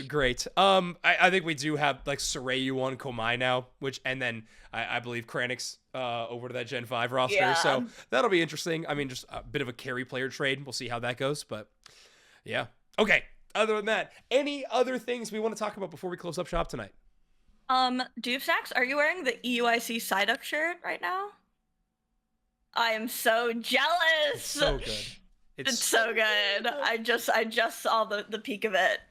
great. I think we do have like Sarayu on Komai now, and then I believe Kranix over to that Gen 5 roster. Yeah. So that'll be interesting. I mean, just a bit of a carry player trade. We'll see how that goes, but yeah. Okay. Other than that, any other things we want to talk about before we close up shop tonight? Doofsax, are you wearing the EUIC Psyduck shirt right now? I am so jealous. It's so good. It's so good. I just saw the peak of it.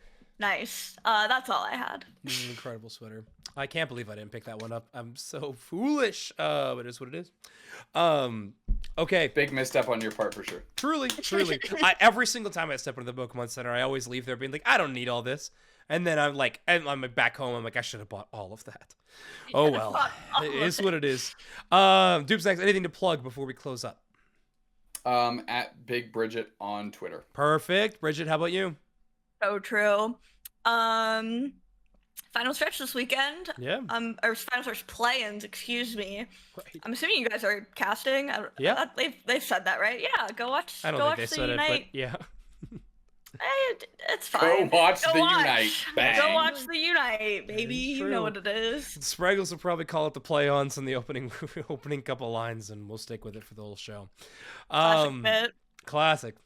Nice. That's all I had. This is an incredible sweater. I can't believe I didn't pick that one up. I'm so foolish. But it is what it is. Okay. Big misstep on your part for sure. Truly. Every single time I step into the Pokemon Center, I always leave there being like, I don't need all this. And then I'm back home. I'm like, I should have bought all of that. Oh well, it is what it is. Doopsnax, anything to plug before we close up? At Big Bridget on Twitter. Perfect. Bridget, how about you? So true. Final stretch this weekend. Yeah. Or final stretch play-ins, excuse me. Right. I'm assuming you guys are casting. Yeah. They've said that, right? Yeah. Go watch. I don't go think watch they the said Unite. it, but yeah. It's fine. Go watch the Unite. Bang. Go watch the Unite, baby. You know what it is. Spraggles will probably call it the play-ons in the opening couple lines, and we'll stick with it for the whole show. Classic.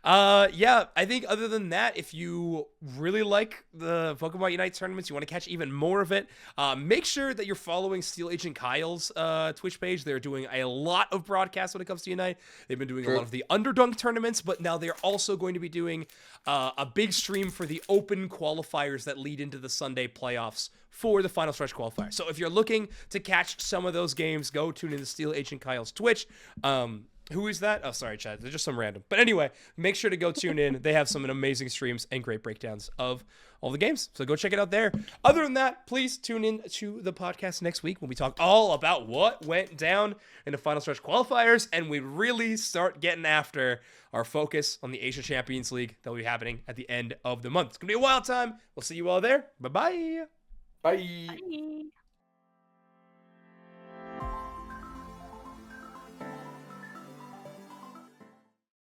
Yeah, I think other than that, if you really like the Pokemon Unite tournaments, you want to catch even more of it, make sure that you're following Steel Agent Kyle's Twitch page. They're doing a lot of broadcasts when it comes to Unite. They've been doing a lot of the Overdunk tournaments, but now they're also going to be doing a big stream for the open qualifiers that lead into the Sunday playoffs for the final stretch qualifier. So if you're looking to catch some of those games, go tune into Steel Agent Kyle's Twitch. Who is that? Oh, sorry, Chad. They're just some random. But anyway, make sure to go tune in. They have some amazing streams and great breakdowns of all the games. So go check it out there. Other than that, please tune in to the podcast next week when we talk all about what went down in the final stretch qualifiers, and we really start getting after our focus on the Asia Champions League that will be happening at the end of the month. It's going to be a wild time. We'll see you all there. Bye-bye. Bye.